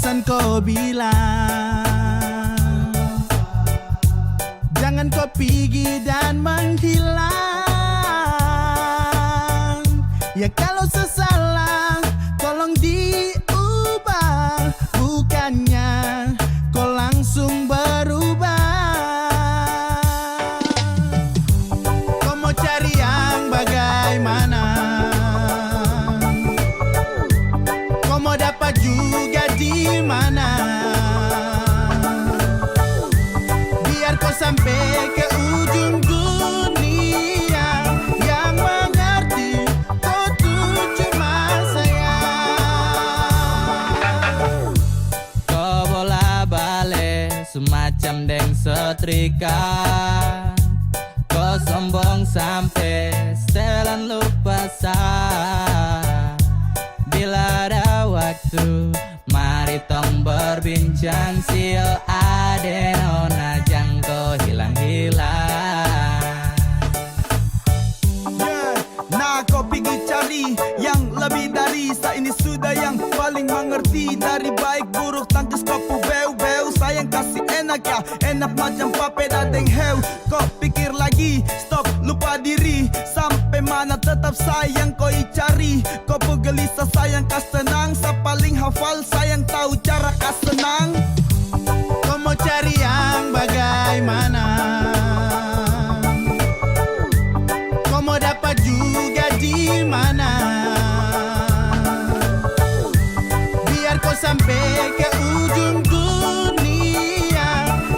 bosan kau bilang, jangan kau pergi dan menghilang. Ya kalau sesalah tolong diubah, bukannya kau langsung berubah. Kau mau cari yang bagaimana, kau mau dapat juga di mana. Biar kau sampai ke ujung dunia, yang mengerti kau tuh cuma saya. Kau bola balik semacam deng setrika, kau sombong sampai setelan lupa sah. Bila ada waktu, mari tong berbincang. Sio adeno najang kau hilang-hilang. Yeah, nah kau pergi cari yang lebih dari saya ini sudah yang paling mengerti. Dari baik buruk tangkis kau beu-beu, sayang kasih enak ya, enak macam papeda deng heu. Kau pikir lagi, stop lupa diri, sampai mana tetap sayang kau cari. Kau gelisah sayang kas tenang, sa paling hafal sayang tahu cara kas senang. Kau mau cari yang bagaimana, kau mau dapat juga di mana. Biar kau sampai ke ujung dunia,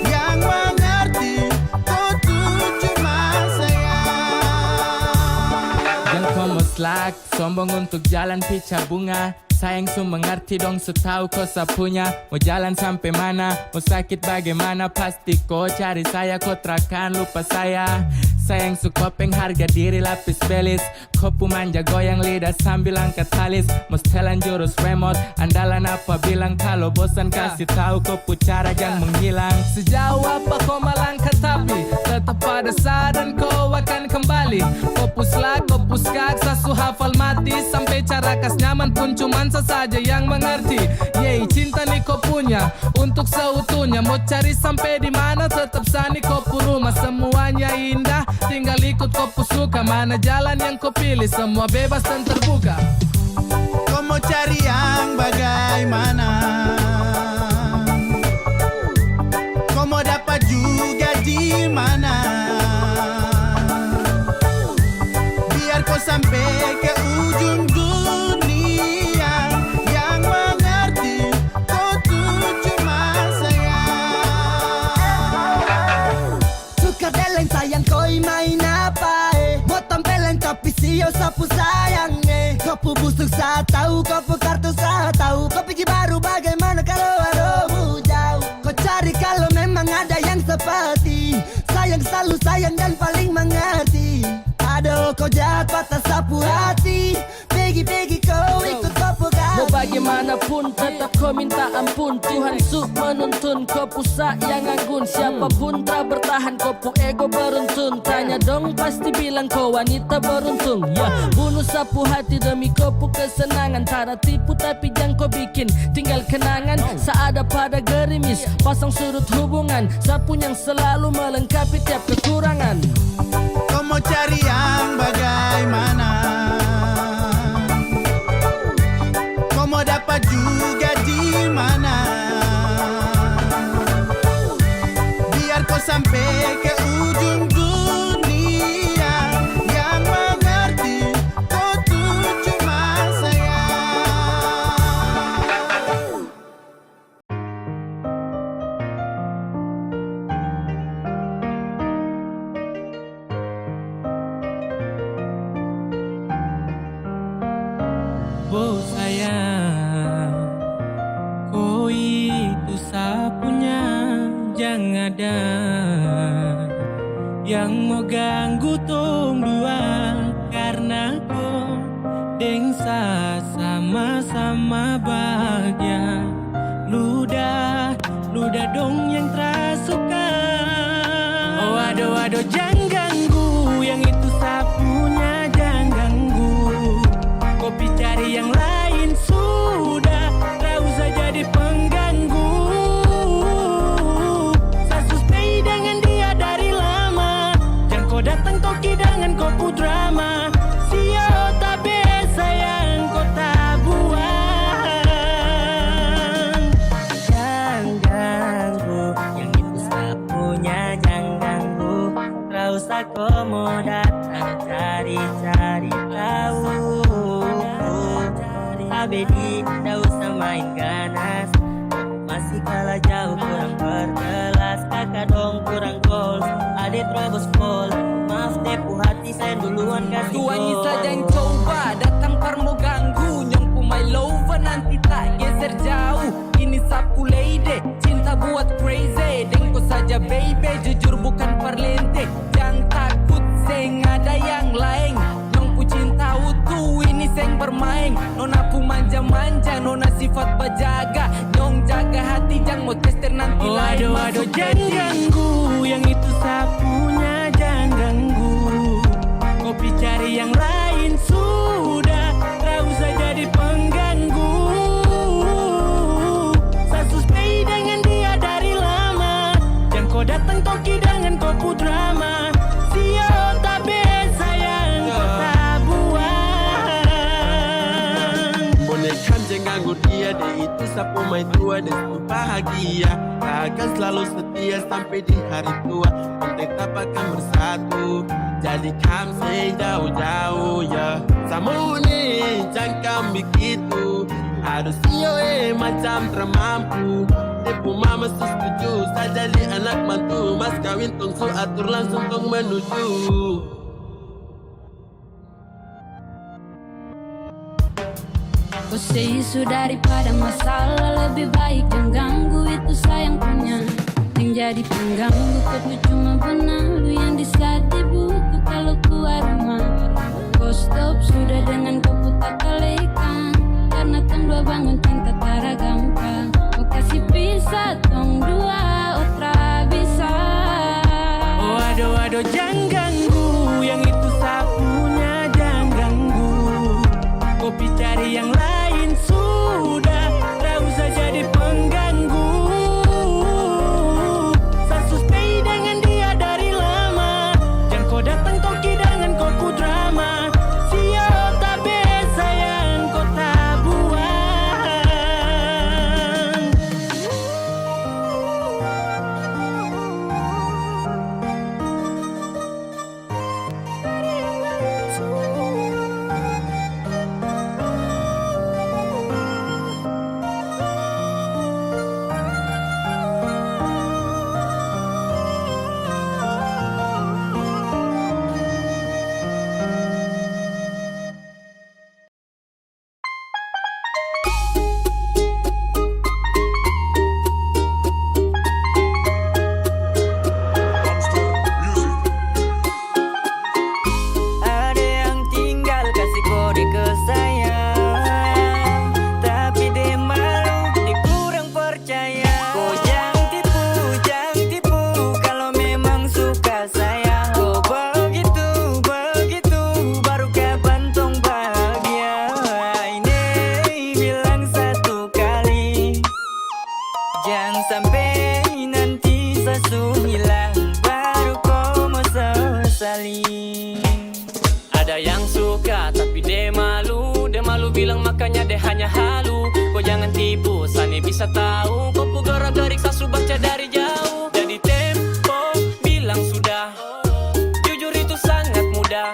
yang mengerti kau tuh cuma saya. Yang kau muslak, sombong untuk jalan pica bunga. Sayang su mengerti dong, su tahu kau sapunya. Mau jalan sampai mana, mau sakit bagaimana, pasti kau cari saya. Kau terakan lupa saya. Sayang su kopeng harga diri lapis belis. Kopu manja goyang lidah sambil angkat talis. Mau setelan jurus remote, andalan apa bilang. Kalau bosan kasih tahu kopu cara jangan menghilang. Sejauh apa kau melangkah tapi tetap pada saran kau akan kembali. Kopus lag, kopus kak, sasu hafal mati. Sampai cara kas nyaman pun cuman saja yang mengerti. Yeay, cinta nih kau punya untuk seutuhnya. Mau cari sampai di mana tetap sani kau rumah. Semuanya indah, tinggal ikut kau suka. Mana jalan yang kau pilih, semua bebas dan terbuka. Kau mau cari yang bagaimana, kau mau dapat juga di mana. Biar kau sampai ke ujung dunia, yang mengerti kau tuh cuma saya. Suka deleng sayang koi main apa mau tampeleng tapi sio sapu sayang Kopu busuk saat tahu, kopu kartu saat tahu. Kau pergi baru bagaimana kalau aromu jauh. Kau cari kalau memang ada yang seperti sayang, selalu sayang dan paling mengerti. Aduh kau jahat patah sapu hati, pergi-pergi kau ikut kopu kami. Mau bagaimanapun tetap kau minta ampun. Tuhan su menuntun kau pusa yang anggun. Siapapun tak bertahan kau ego beruntun. Tanya dong pasti bilang kau wanita beruntung. Ya bunuh sapu hati demi kau kesenangan. Tara tipu tapi jangan kau bikin tinggal kenangan. Seada pada gerimis pasang surut hubungan. Sapu yang selalu melengkapi tiap kekurangan. Kau mau cari yang bagaimana, kau mau dapat juga di mana. Biar kau sampai ke ujung dunia, yang mengerti kau tuh cuma saya. Oh sayang, kau itu sapunya, jangan ada yang mau ganggu tong dua. Karena kau dengsa sama-sama bahagia. Ludah dong yang terasuka. Oh aduh jangan ganggu, yang itu sapunya jangan ganggu. Kopi cari yang lain sudah, tak usah jadi pengganggu. abedi, tak usah main ganas. Masih kalah jauh kurang berkelas, kakak dong kurang goals, adik terobos pol. Maaf tepu hati saya duluan kasih Tuangi gol. saja yang coba datang parmo ganggu, nyongku my lover nanti tak geser jauh. Ini sapu lady, cinta buat crazy, dengko saja baby, jujur bukan parlente. Jangan takut seng ada yang lain, nyongku cinta utuh ini seng bermain. Nona pu manja-manja, nona sifat bajaga, nyong jaga hati jangan mau tester nanti lain. Waduh, jangan ganggu, yang itu sapunya jangan ganggu. Kopi cari yang lain sudah, tak usah jadi pengganggu. Saya suspei dengan dia dari lama, jangan kau datang toki dengan kau pu drama. Sio tabe sayang kau tabuan. Bonekam jangan ganggu dia, dia itu sapu main tua dan sepenuh bahagia. Akan selalu setia sampai di hari tua, tetap akan bersatu. Jadi kam say jauh-jauh ya. Samu ni jangan begitu, harus sio macam termampu. Tepu mama setuju, saya jadi anak mantu. Mas kawin tungsu atur langsung tong menuju. Kau say isu daripada masalah, lebih baik jangan ganggu, itu sayang punya. Yang jadi pengganggu kau cuma penalu yang disiat di buku kalau keluar rumah. Kau stop sudah dengan kau putar kalekan, karena tong dua bangun cinta tara gampang. Kau kasih pisah tong dua otra bisa. Waduh, jangan ganggu, yang itu sapunya jangan ganggu. Kopi cari yang lain sudah, tak usah jadi pengganggu. Saya suspei dengan dia dari lama, jangan kau datang toki dengan kau ku drama. Siap tabe sayang kau tabuan. Ada yang tinggal kasih kode ke saya, tapi dia malu, dia kurang percaya. Kau jangan tipu, kalau memang suka saya. Oh begitu, baru kapan tong bahagia. Ini bilang satu kali, jangan sampai nanti sesu hilang, baru kau mau sesali. Ada yang suka tapi dia malu bilang makanya dia hanya halu. Kau jangan tipu, Sani bisa tahu kau pu gerak-gerik sasu baca dari jauh. Jadi tempo bilang sudah, jujur itu sangat mudah.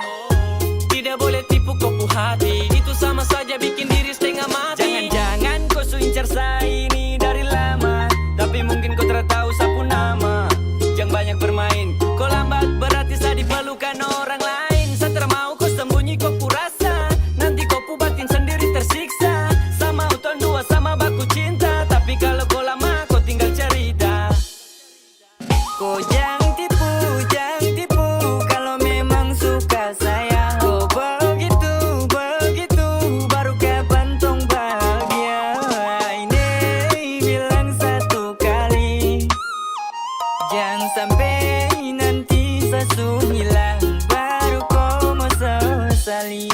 Tidak boleh tipu kau pu hati, itu sama saja bikin diri setengah mati. Jangan-jangan kau su incar saya ini dari lama, tapi mungkin kau tahu sapu nama. Jangan banyak bermain, kau lambat berarti saya diperlukan orang lain. Saya termau kau sembunyi kau pu rasa, nanti kau pu batin sendiri tersiksa. Sama uton dua sama baku cinta, tapi kalau kau lama kau tinggal cerita. Kau jangan tipu, kalau memang suka saya. Oh begitu, baru kapan tong bahagia. Ini bilang satu kali, jangan sampai nanti sesu hilang, baru kau mau sesali.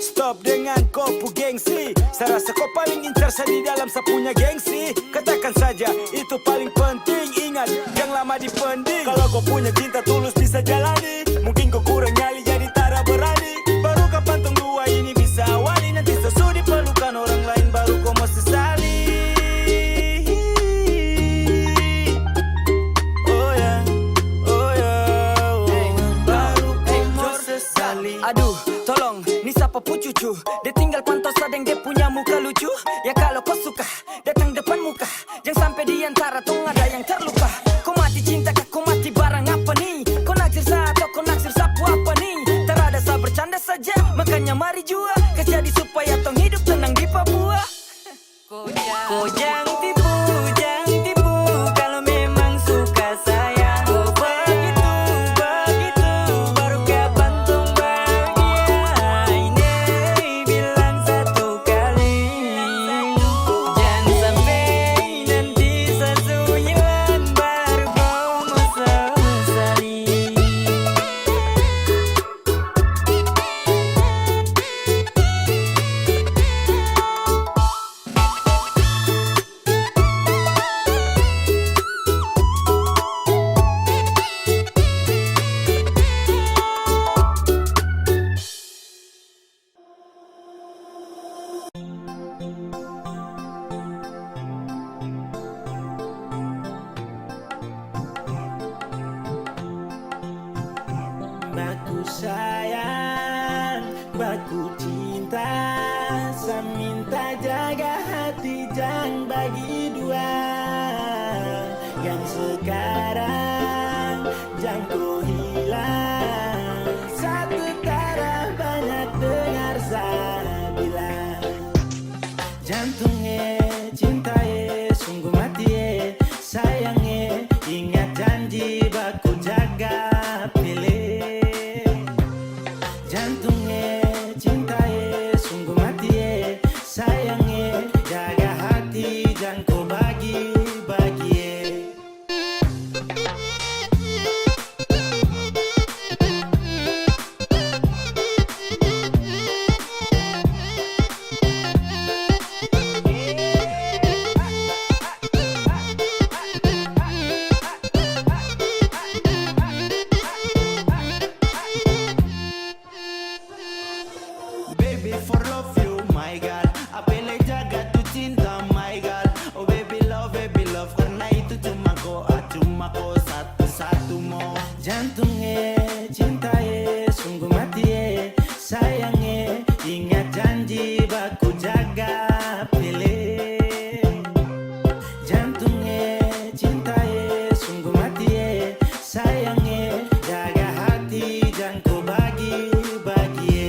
Stop dengan kau pu gengsi, saya rasa kau paling incar saya di dalam sapunya gengsi. Katakan saja itu paling penting, ingat yang lama dipending. Kalau kau punya cinta tulus bisa jalani, mungkin kau kurang nyali jadi tara berani. Baru kapan tong dua ini bisa awali, nanti sesu diperlukan orang lain baru kau mau sesali. Oh ya, baru kau mau sesali. Aduh, tolong, ini siapa pu cucu? itu. Dia tinggal pantau sadeng dia punya muka lucu. Ya kalau kau suka datang depan muka, jangan sampai di antara tong ada yang terluka. Kau mati cinta kah kau mati barang apa nih? Kau naksir saya atau kau naksir sapu apa nih? Terada saya bercanda saja, makanya mari jua kasih jadi supaya tong hidup tenang di Papua. Kau jangan tipu, jangan tipu. Kalau memang suka sayang, oh begitu, begitu. Baru kapan tong bahagia? Ini bilang satu kali. Jangan sampai nanti sesuatu hilang, baru kau mau sesali. Baku sayang, baku cinta, saya minta jaga hati jangan bagi dua. Yang sekarang jangan kau hilang, satu taraf banyak dengar saya bilang. Jantungnya cintaye sungguh mati sayangnya, ingat janji baku jaga pilih. Jantungnya cintaye sungguh mati sayangnya, jaga hati jangan kau bagi-bagi. Baby for love you, my God. Apele jaga tu cinta, my God. Oh baby love, karena itu cuma kau satu-satu mo. Jantungnya cintaye sungguh mati sayangnya, ingat janji baku jaga pilih. Jantungnya cintaye sungguh mati sayangnya, jaga hati jangan kau bagi-bagi.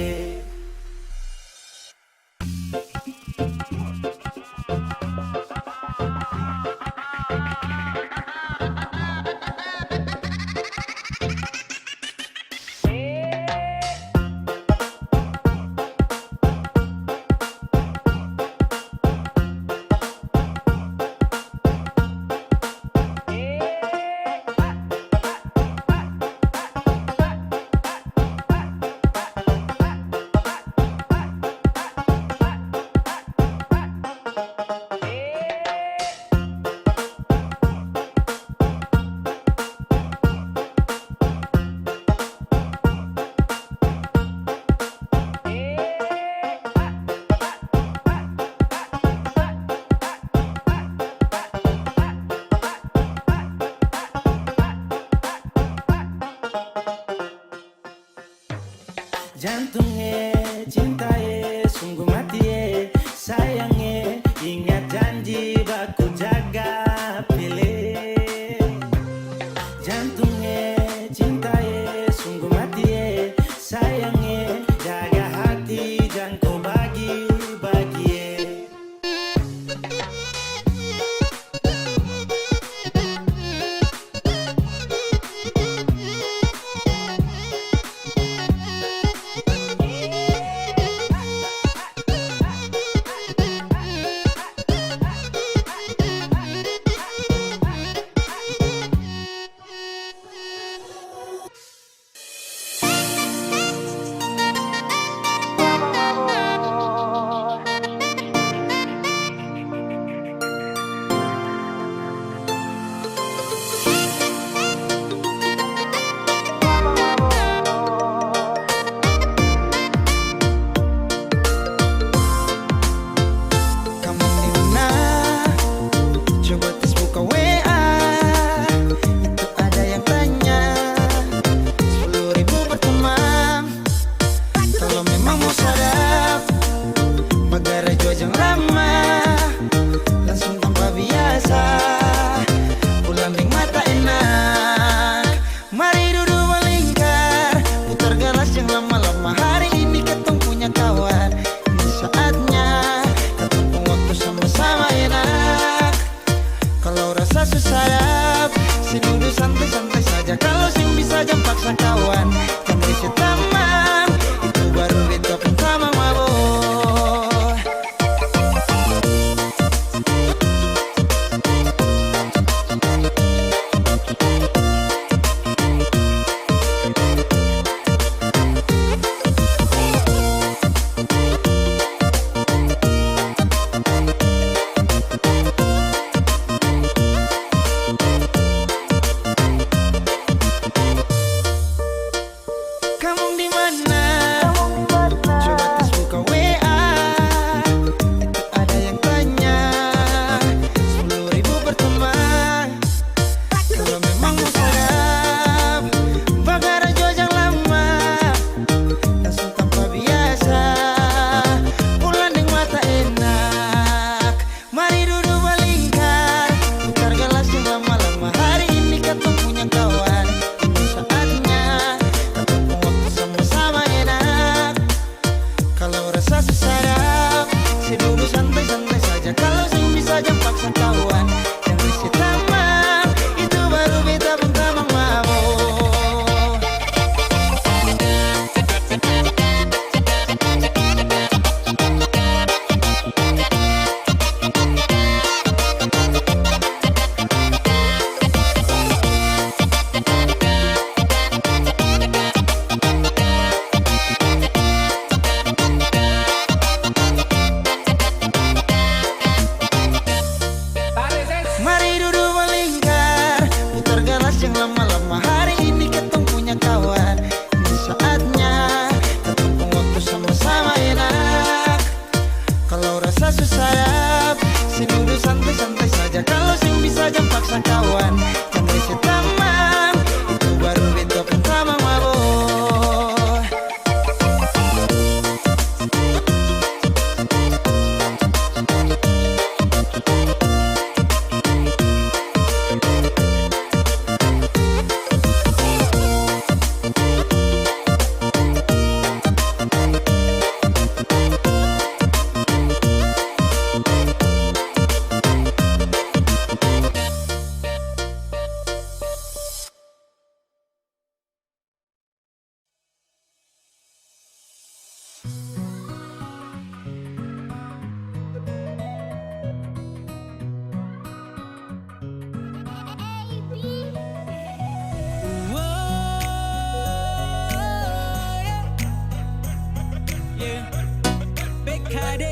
BKD.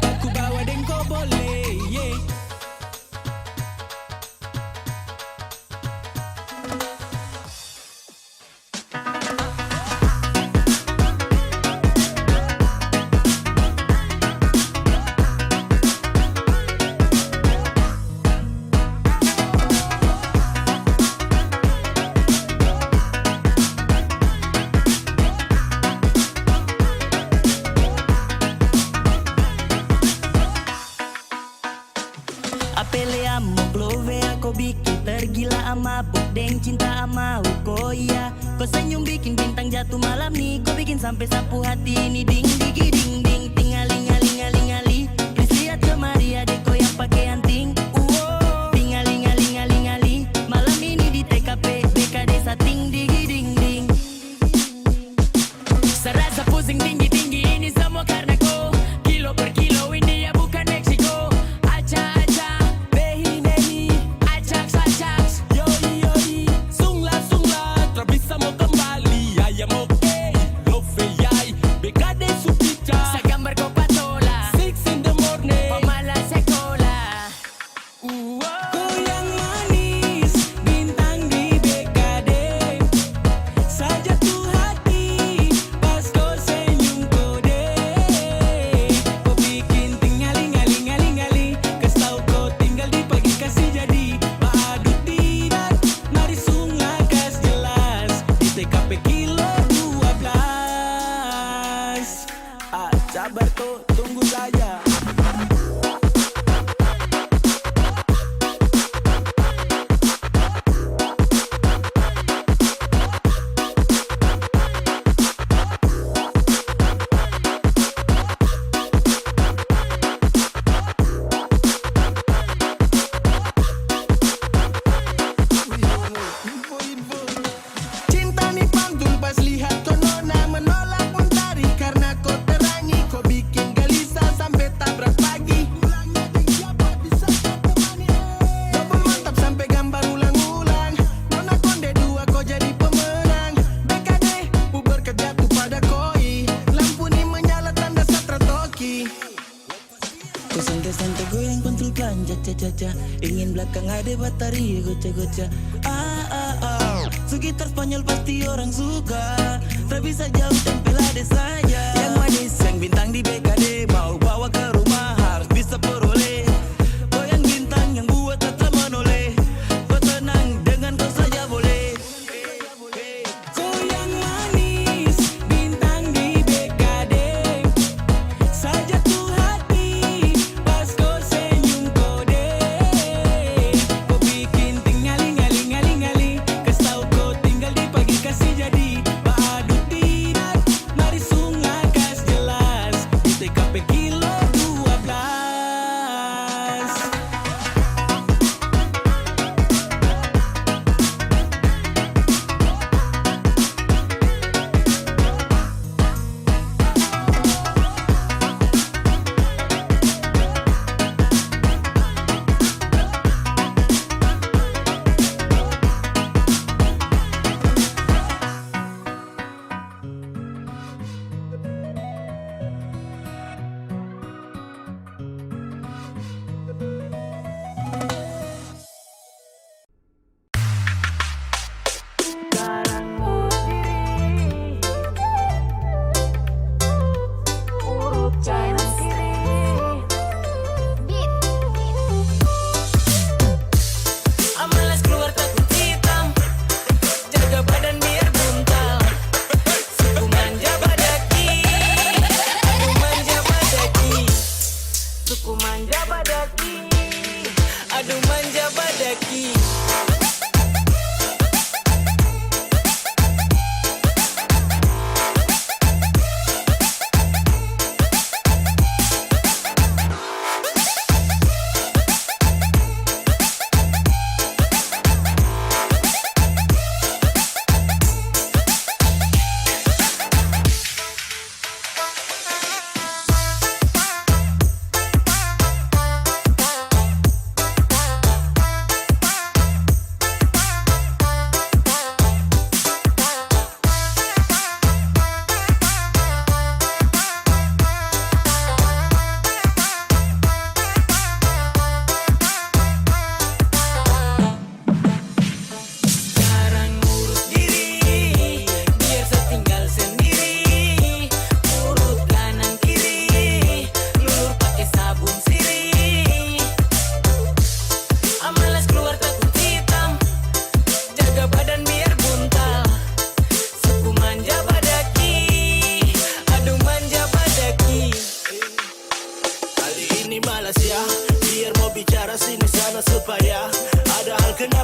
Aku bawa dan kau boleh, yeah. Apele amo glove aku bikin tergila ama deng cinta ama kau iya. Kau senyum bikin bintang jatuh malam nih. Kau bikin sampai sapu hati ini ding digi ding ding tingaling aling aling ali. Please lihat kemari adek kau yang pakai anting. Tingaling aling aling ali. Malam ini di TKP BKD sating digi ding ding. Serasa pusing tinggi tinggi ini semua karena kau. Kilo per kilo ini ya bukan Meksiko. Sabar tuh, tunggu saja. Cinta nih pantul pas lihat kau nona menolak mentari karena kau terangi. Kau bikin gelisah sampai tabrak pagi. Double mantap sampai gambar ulang-ulang. Nona konde dua kau jadi pemenang. BKD bubar kerja tuh pada koi. Lampu nih menyala tanda satra toki. Kau santai-santai goyang pantul pelanja caca-caca. Ingin belakang ada batari goca-goca. Sekitar Spanyol pasti orang suka. Tak bisa jauh tempel ada saja. Yang manis yang bintang di BKD. Mau bawa ke rumah harus bisa peroleh. Kau yang bintang yang buat tak menoleh. Kau tenang dengan kau saja boleh. Kau yang manis bintang di BKD. Saja tuh hati pas kau senyum kode. Kau bikin tingaling aling aling aling. Kasih kau tinggal di pagi kasih jadi. Baadu tidak mari sungai kas jelas. Di TKP kilo 12.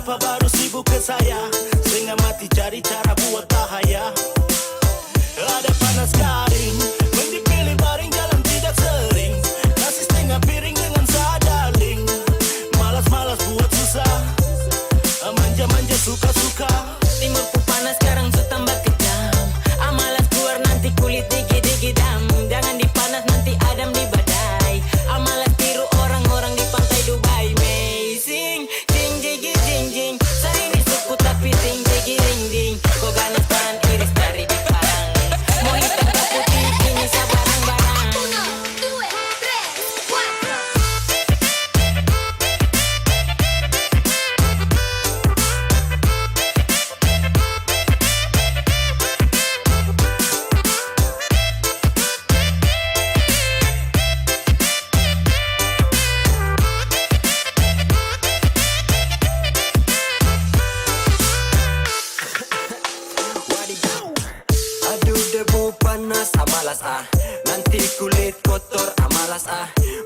Kenapa baru sibuk ke saya? Setengah mati cari cara buat bahaya. Ada panas garing, mending pilih baring jalan tidak sering. Nasi setengah piring dengan sadaling. Malas-malas buat susah, manja-manja suka-suka. Timurku panas sekarang su tambah kejam. Amalas keluar nanti kulit digi-digi-dam. Jangan dipanas nanti adam di badai. Amalas tiru orang-orang di pantai Dubai. Amazing, jing jigi jing jing. Saya ini suku tapi jing jigi ring ding. Kau ganas tahan iris dari di parang. Mau hitam ke putih ini sabarang-barang. Aduh debu panas amalas nanti kulit kotor amalas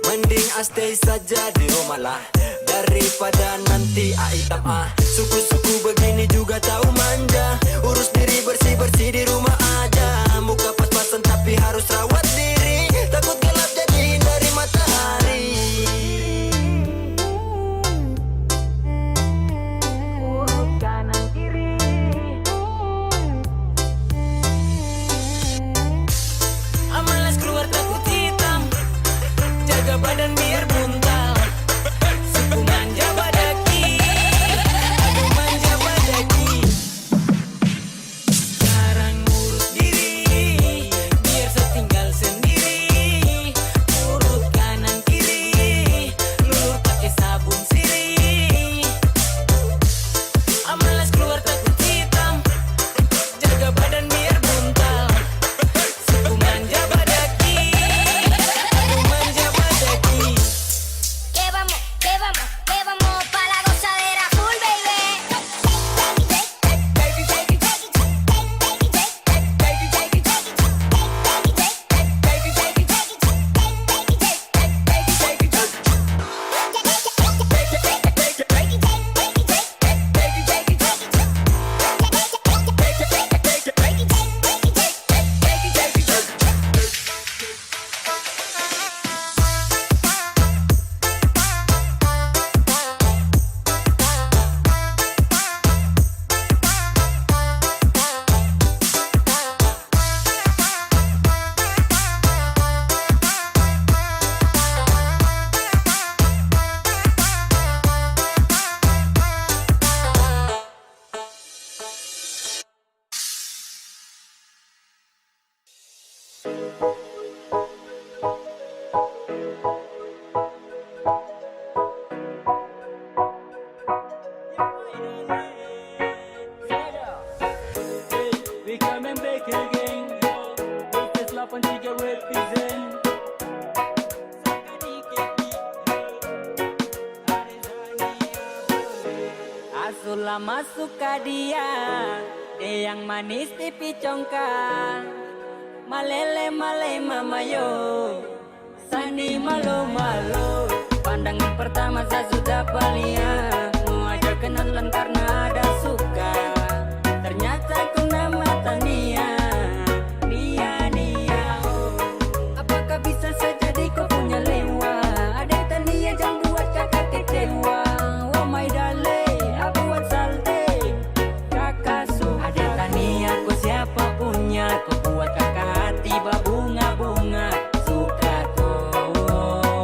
mending stay saja di rumah lah daripada nanti hitam suku-suku begini juga tahu manja urus diri bersih-bersih di rumah aja muka pas-pasan tapi harus rawat diri takut gelap jadi hindari matahari. Kanan kiri. Amalas keluar takut hitam. Jaga badan biar buntal. Suku manja badaki. Aduh manja badaki. Sekarang urus diri. Biar setinggal sendiri. Urut kanan kiri. Lulur pakai sabun sirih. Amalas keluar takut hitam. Jaga badan biar buntal. Suku manja badaki. Aduh manja badaki. Que vamos pa' la gozadera full, baby. We coming back again. This is Lapan Tiga represent. Asula masuk ke dia, dia yang manis pipi congkak. Malele male mamayo, sani malu malu. Pandangan pertama saya sudah palia, mau aja kenalan karena ada suka. Ternyata kau nama Tania, Nia oh. Apakah bisa saja kau punya lewa? Ada Tania jangan buat kakak kecewa. Oh my darling, aku buat salte. Kakak su, ada Tania kau siapa punya? Kau buat kakak hati berbunga-bunga. Suka kau.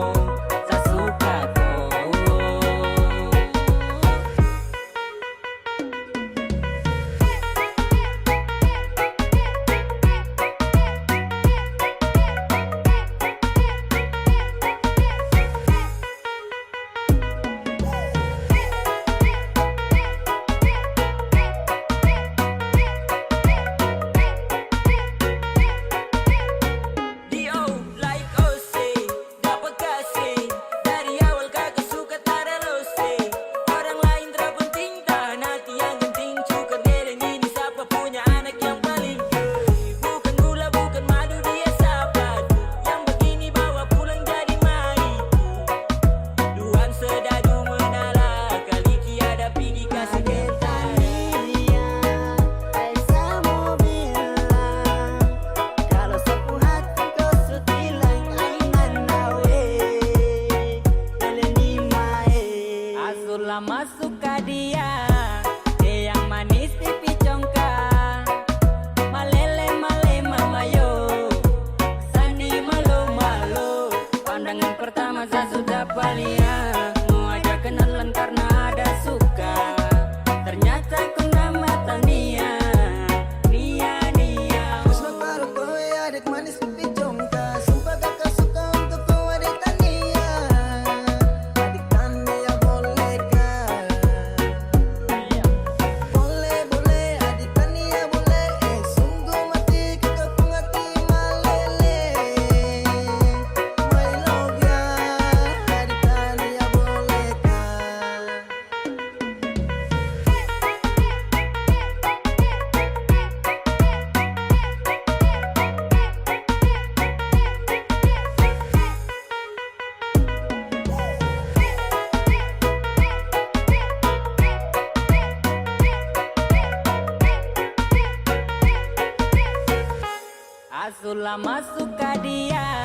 Sulama suka dia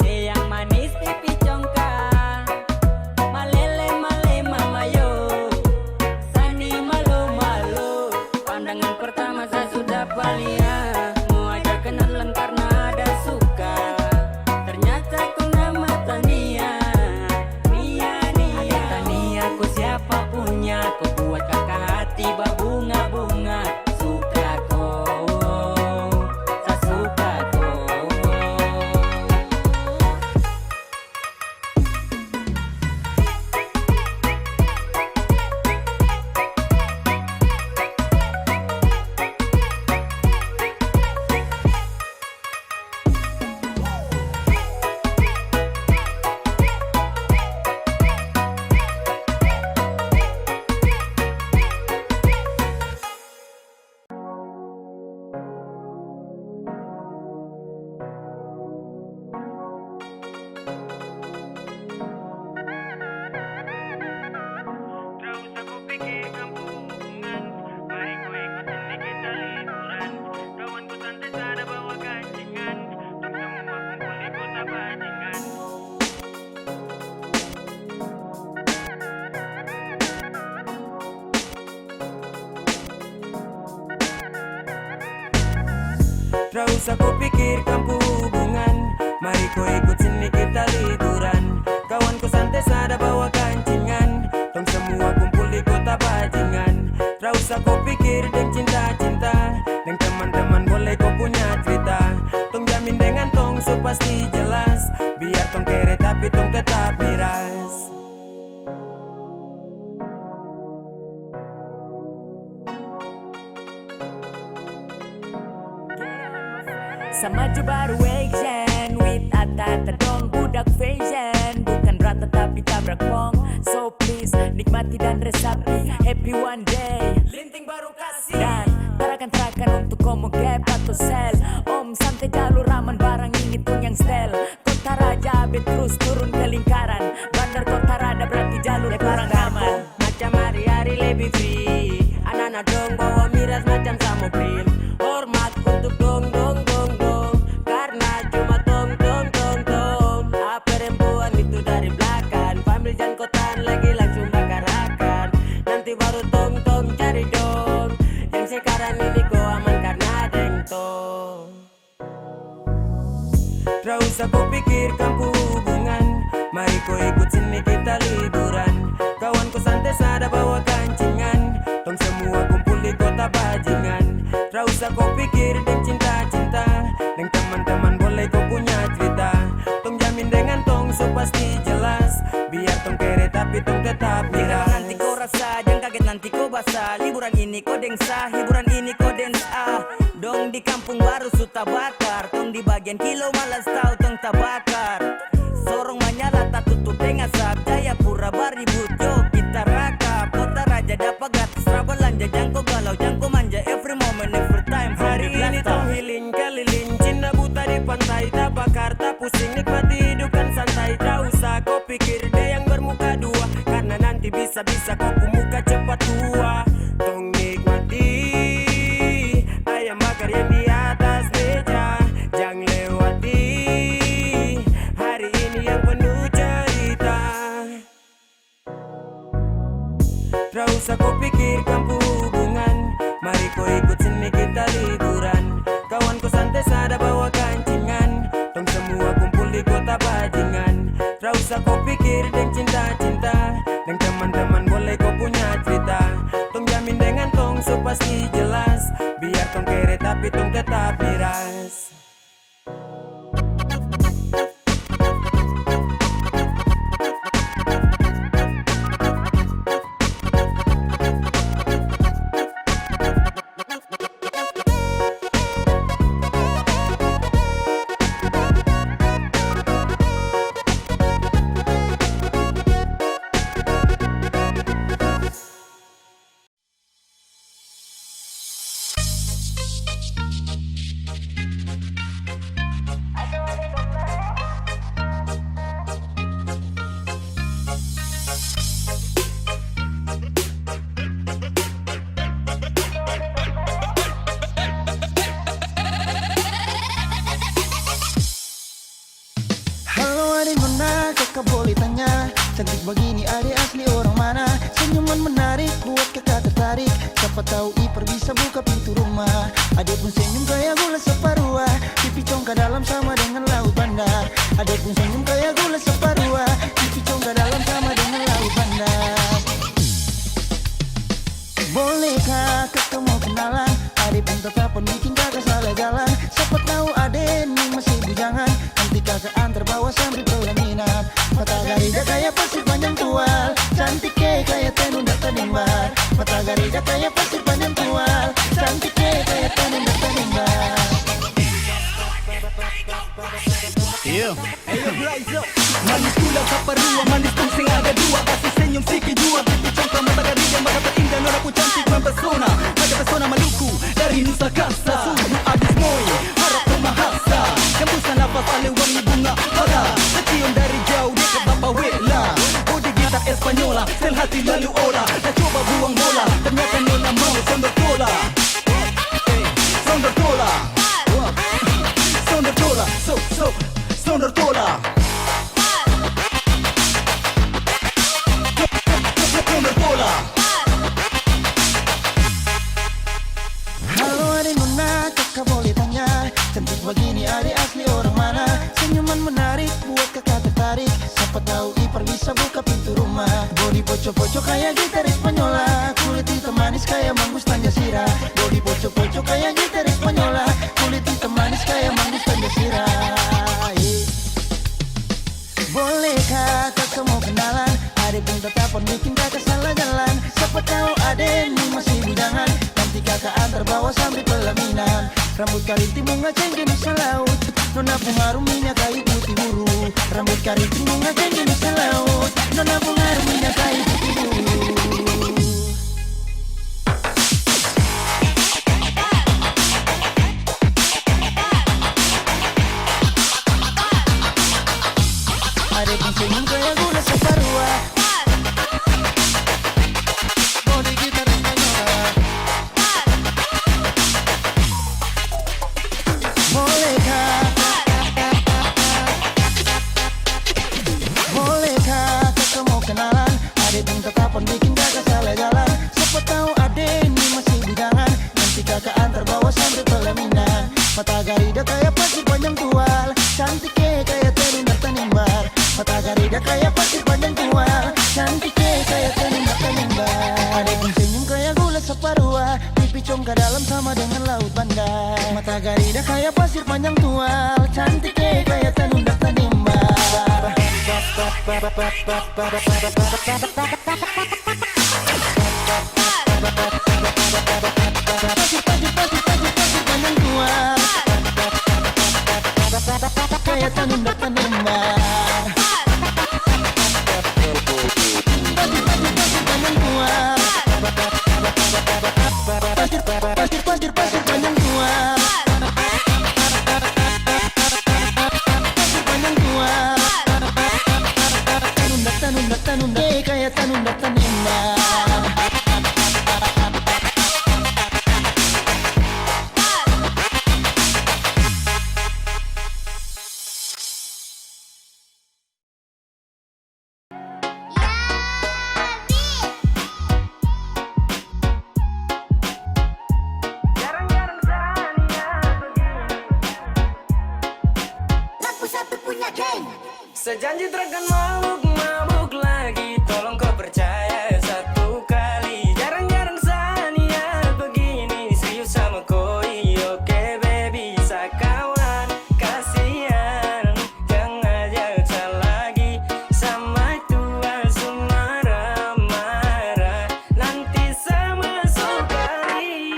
yang manis pipi congka. Malele male mama yo, Sani malu malu. Pandangan pertama saya sudah palia, mau ajak kenalan karena ada suka. Ternyata kau nama Tania, Nia Nia. Ada Tania kau siapa punya, kau buat kakak hati berbunga-bunga. Suka kau, saya suka kau. Gak usah kau pikirkan hubungan, mari kau ikut sini kita liburan. Kawanku santai sada bawa kancingan, tong semua kumpul di kota bajingan. Gak usah kau pikir deng cinta-cinta, deng teman-teman boleh kau punya cerita. Tong jamin dengan tong so pasti jelas, biar tong kere tapi tong tetap miras. Sama je baru action with ata-ata dong budak fashion. Bukan rata tapi tabrak pong. So please nikmati dan resapi, happy one day. Linting baru kasih dan tarakan untuk komo gap atau sel. Om santai jalur raman barang ini tuh yang style. Kota Raja abis terus turun ke lingkaran. Bandar Kota Rada berarti jalur barang aman. Macam hari-hari lebih free. Anak-anak dong bawa miras macam samobil. Hormat untuk dong dong dong dong, karena cuma tong tong tong tong. Perempuan itu dari belakang, pambil jangan kotan lagi langsung bakar-bakar. Nanti baru tong tong cari dong. Yang sekarang ini kau aman karena deng tong. Gak usah kau pikirkan hubungan, mari kau ikut sini kita liburan. Kawanku santai sada bawa kancingan, tong semua kumpul di kota bajingan. Gak usah kau pikir deng cinta-cinta, deng teman-teman boleh kau punya cerita. Tong jamin dengan tong so pasti jelas, biar tong kere tapi tong tetap miras. Nanti kau rasa, jangan kaget nanti kau basah. Liburan ini kau dengsa, hiburan ini kau dance ah. Dong di kampung baru suta bakar, tong di bagian kilo malas tahu tong tabakar. Sorong menyala tak tutup dengan asap, Jayapura baribut yo kita rakap. Kota Raja dapat gratis belanja, jangko galau jangko manja every moment every time. Hari ini tong healing keliling, Cina buta di pantai tabakar tak pusing, nikmati hidup kan santai. Tak usah kau pikir deh yang bermuka dua, karena nanti bisa-bisa kau muka cepat tua. Tong nikmati ayam bakar yang di atas meja, jangan lewati hari ini yang penuh cerita. Gak usah kau pikirkan hubungan, mari kau ikut sini kita liburan. Kawanku santai sada bawa kancingan, tong semua kumpul di kota bajingan. Gak usah kau pikir deng cinta-cinta, deng teman-teman boleh kau punya cerita. Tong jamin dengan tong so pasti jelas, biar tong kere tapi tong tetap miras. adik nona, kakak boleh tanya, cantik begini adik asli orang mana? Senyuman menarik, buat kakak tertarik. Siapa tahu Iper bisa buka pintu rumah. Adik pun senyum kayak gula separuh, pipi congkak dalam sama dengan laut bandar. Adik pun senyum kayak gula separuh, pipi congkak dalam sama dengan laut bandar. Bolehkah kakak mau kenalan? Adik pun tetap bikin kakak salah jalan. Siapa tahu adik ini masih bujangan, nanti kakak antar bawa sampai pelaminan. Mata garija kayak pasir panjang tual, cantik kayak tenun dan nimbar. Mata garija kayak pasir panjang tual, cantik kayak tenun dan nimbar. Yeah. Manis tulang kaparua, manis tung sing ada dua. Kasih senyum sikit jua, pipi congkak mata garija. Mata terindah nona ku cantik mempesona. Pada pesona Maluku, dari Nusa Kasa. Suhu abis moi, harap pemahasa. Hembusan nafas alih wangi bunga pada. Tercium dari jauh dekat Bapak Wela. Bodi gitar Espanyola, sel hati lalu olah. Dah coba buang bola, ternyata nona mau sondor tola. Sondor tola, sondor tola, sondor tola. Halo adik nona, kakak boleh tanya, cantik begini adik asli orang mana? Senyuman menarik, buat kakak tertarik. Siapa tahu Iper bisa buka pintu rumah. Bodi poco-poco kayak gitar Espanyola, kulit hitam manis kayak manggus Tanjasira. Bodi poco-poco kayak gitar Espanyola, kulit hitam manis kayak manggus Tanjasira. Bolehkah kakak mau kenalan? Adik pun tetap bikin kakak salah jalan. Siapa tahu adik ini masih bujangan, nanti kakak antar bawa sampai pelaminan. Rambut karinting bunga cengkeh nusa laut, nona pengaruh minyak kayu putih buru. Rambut karinting bunga cengkeh nusa laut, nona pengaruh minyak kayu putih buru. Adik pun senyum kayak gula separuh, bodi gitar Espanyola. Bolehkah kakak mau kenalan? Adik pun tetap bikin kakak salah jalan. Siapa tahu adik ini masih bujangan, nanti kakak antar bawa sampai pelaminan. Mata garida kayak pasir panjang tual, cantik kayak tenun dan nimbar. Mata garida kayak pasir panjang tual, cantik kayak tenun dan nimbar. Adik pun senyum kayak gula separuh, pipi congkak dalam sama dengan laut bandar. Mata garida kayak pasir panjang tual, cantik kayak tenun dan nimbar. Pasir panjang tual, kayak tenun dan nimbar. Pasir panjang tual, pasir panjang tual. Tanun kayak tanun dan nimbar. Sejanji takkan mabuk lagi, tolong kau percaya satu kali. Jarang-jarang Sania begini, serius sama koi. Oke baby, sakawan, kasihan. Jangan ajak lagi sama tua marah-marah. Nanti sama sukari.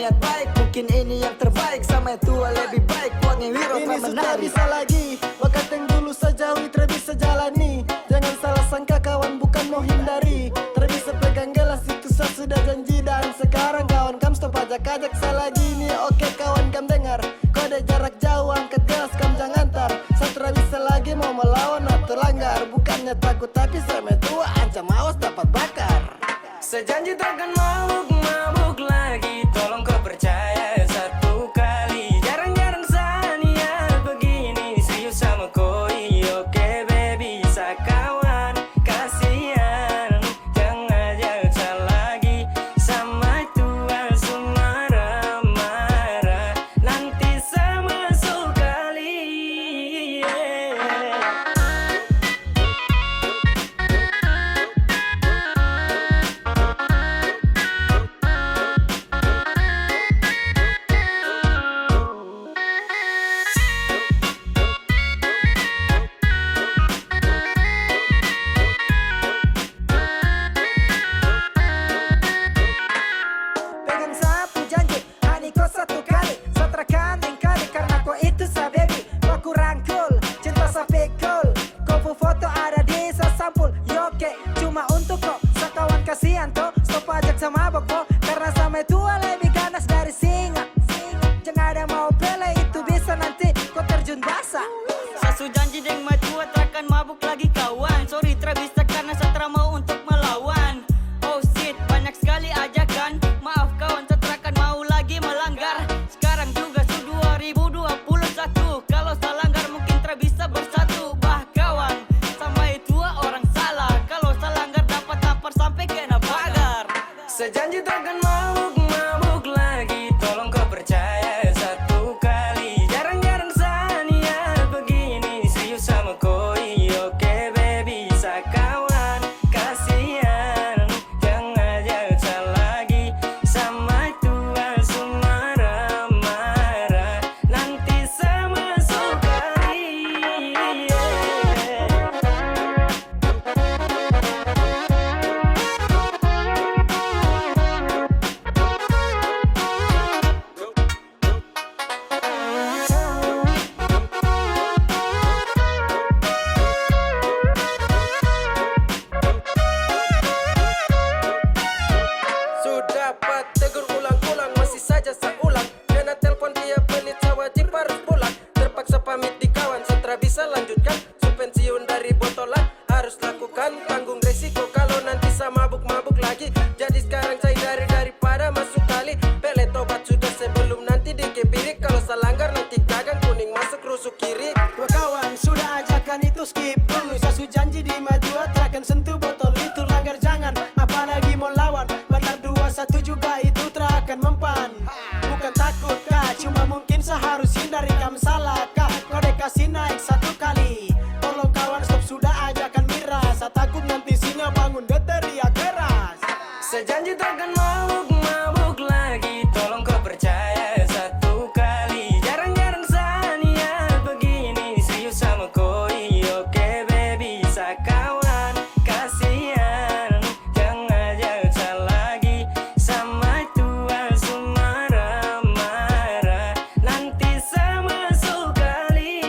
niat baik, mungkin ini yang terbaik. Sama yang tua lebih baik, uang yang wiro Ini tak sudah menari. bisa lagi, bakat yang dulu sejauh tidak bisa jalani. Jangan salah sangka kawan, bukan mau hindari. Tidak bisa pegang gelas, itu saya sudah janji. Dan sekarang kawan kam stop ajak-ajak saya lagi. Ini oke kawan kam dengar, kode jarak jauh angkat gelas kam jangan antar. Saya tidak bisa lagi mau melawan atau langgar. Bukannya takut tapi saya tua, ancam awas dapat bakar. Sejanji takkan mabuk lagi, tolong kau percaya satu kali. Jarang-jarang saya niat begini, serius sama koi. Oke baby, sakawan, kasihan. Jangan ajak saya lagi, sama tua marah-marah. Nanti saya masuk kali. Pegang sapu janji, hani kau satu kali. Satrakan yang kali karena kau itu sa baby. Kau kurang cool, cinta sa pikul. Kau pu foto ada di sa sampul. Yoke, cuma untuk kau. Sakawan kasihan toh, stop ajak sama boko. Karena sama tua lebih ganas dari singa. Jangan ada mau pele, itu bisa nanti kau terjun basah. Sasu janji deng matua terakan mabuk lagi kawan. Sorry tra bisa karena satra mau untuk melawan. Oh shit, banyak sekali ajakan. Maaf kawan, setrakan mau lagi melanggar. Sekarang juga su 2021. Kalau salah langgar mungkin tak bisa bersatu. Bah kawan, sama itu orang salah. Kalau salah langgar dapat tampar sampai kena pagar. Sejanji takkan mabuk lagi, tolong kau percaya satu kali. Jarang-jarang saya niat begini, serius sama koi. Oke baby, sakawan, kasihan. Jangan ajak saya lagi, sama tua marah-marah. Nanti saya masuk kali. Sudah dapat tegur ulang-ulang, masih saja saya ulang. Kena telepon dia menit, saya wajib harus pulang. Terpaksa pamit di kawan, setelah bisa lanjutkan. Su pensiun dari botolan, harus lakukan. Tanggung resiko kalau nanti saya mabuk-mabuk lagi. Jadi sekarang saya daripada masuk kali. Pele tobat sudah sebelum nanti dikepirik. Kalau saya langgar nanti gagang, kuning masuk rusuk kiri. Dua kawan sudah ajakan itu skip dulu. Sasu janji di maju akan sentuh botol itu langgar jangan. Apalagi mau lawan, benar 21 juga itu terakan mempan. Bukan takut kah, cuma mungkin seharus hindari kam salah kah. Kode kasih naik satu kali. Tolong kawan stop sudah ajakan miras. Saya takut nanti singa bangun dia teriak keras. Sejanji takkan mabuk lagi, tolong kau percaya satu kali. Jarang-jarang saya niat begini, serius sama koi. Oke baby, sakawan, kasihan. Jangan ajak saya lagi, sama tua marah-marah. Nanti saya masuk kali.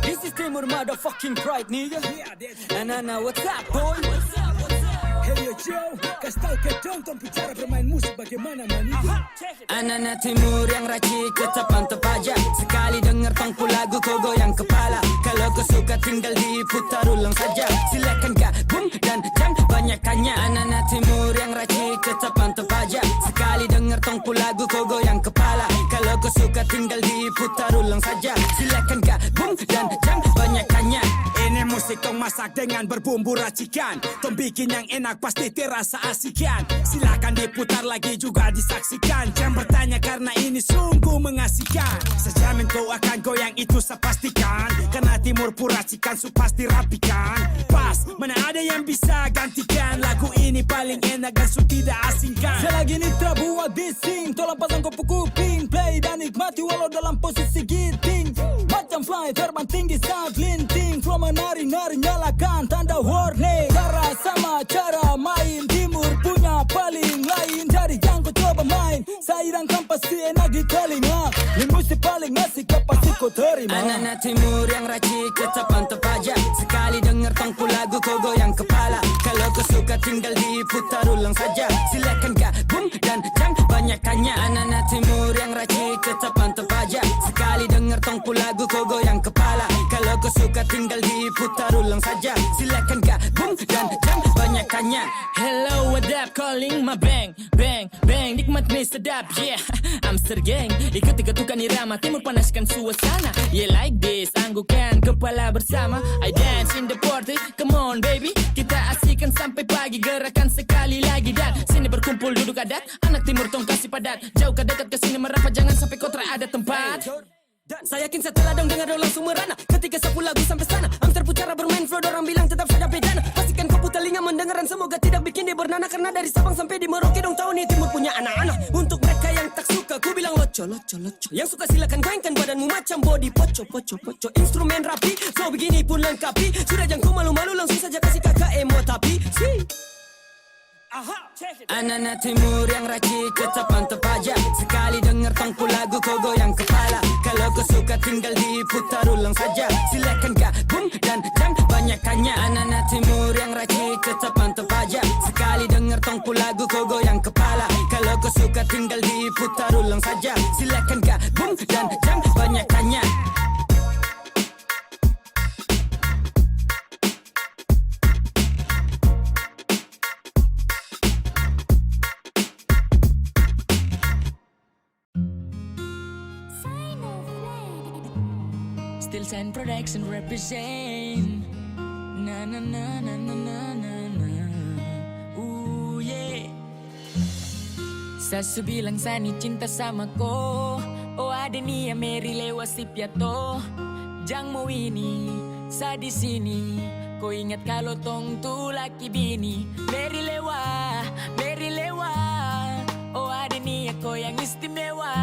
This is Timur motherfucking pride, nigga. Nah, what's up, boy? Hey yo Joe, kasih tau ke dong tong bicara bermain musik bagaimana maniga. Anak-anak timur yang racik tetap mantap aja. Sekali denger tongku lagu kau goyang kepala. Kalau kau suka tinggal diputar ulang saja. Silakan gabung dan jangan banyak tanya. Anak-anak timur yang racik tetap mantap aja. Sekali denger tongku lagu kau goyang kepala. Kalau kau suka tinggal diputar ulang saja. Silakan gabung dan jangan banyak tanya. Ini musik tong masak dengan berbumbu racikan. Tong bikin yang enak pasti terasa asikan. Silakan diputar lagi juga disaksikan. Jangan bertanya karena ini sungguh mengasihkan. Sejamin dan kau akan goyang itu saya pastikan. Karena timur puracikan su pasti rapikan. Pas, mana ada yang bisa gantikan. Lagu ini paling enak dan su tidak asingkan. Selagi Nitra buat bising, tolong pasang kopu kuping. Play dan nikmati walau dalam posisi giting. Macam fly terbang tinggi saat linting. Flow menari-nari nyalakan tanda warning. Cara sama cara main, timur punya paling lain. Dari yang kau coba main, sairangkan pasti enak di telinga. Ini musik paling asik pasti kau terima. Anak-anak timur yang racik tetap mantap aja. Sekali denger tongku lagu kau goyang kepala. Kalau kau suka tinggal diputar ulang saja. Silakan gabung dan jangan banyak tanya. Anak-anak timur yang racik tetap mantap aja. Sekali denger tongku lagu kau goyang kepala. Kalau kau suka tinggal diputar ulang saja. Silakan gabung dan jangan banyak tanya. Hello, what up? Calling my bang, bang, bang. Nikmat nih sedap, yeah. Amster gang, ikut ketukan irama. Timur panaskan suasana. Yeah, like this, anggukan kepala bersama. I dance in the party, come on baby. Kita asikan sampai pagi, gerakan sekali lagi. Dan sini berkumpul duduk adat. Anak timur tong kasih padat. Jauh ke dekat ke sini merapat, jangan sampai kau ada tempat. Saya yakin setelah dong dengar dong langsung merana. Ketika 10 lagu sampai sana, Amster pucara bermain flow, dorang bilang tetap saja bedana. Pastikan kau putar telinga mendengaran, semoga tidak bikin dia bernana. Karena dari Sabang sampai di Merauke dong tahu nih timur punya anak-anak. Untuk mereka yang tak suka, ku bilang loco, loco, loco. Yang suka silakan goyangkan badanmu macam body poco, poco, poco. Instrumen rapi, flow begini pun lengkapi. Sudah jangan kau malu-malu, langsung saja kasih kakak emo tapi anak-anak timur yang racik tetap mantap aja. Sekali denger tongku lagu kau goyang kepala. Kalau kau suka tinggal diputar ulang saja. Silakan gabung dan jangan banyak tanya. Anak-anak timur yang racik tetap mantap aja. Sekali denger tongku lagu kau goyang kepala. Kalau kau suka tinggal diputar ulang saja. Silakan gabung dan jangan banyak tanya. Still Sign Production represent. Na na na na na na na na. Ooh yeah. Sasu bilang Sani cinta sama ko. Oh ada nih ya Mary lewat si piato. Jang mau ini, sa di sini. Kau ingat kalau tong tu laki bini. Mary lewa, Mary lewa. Oh ada nih ya kau yang istimewa.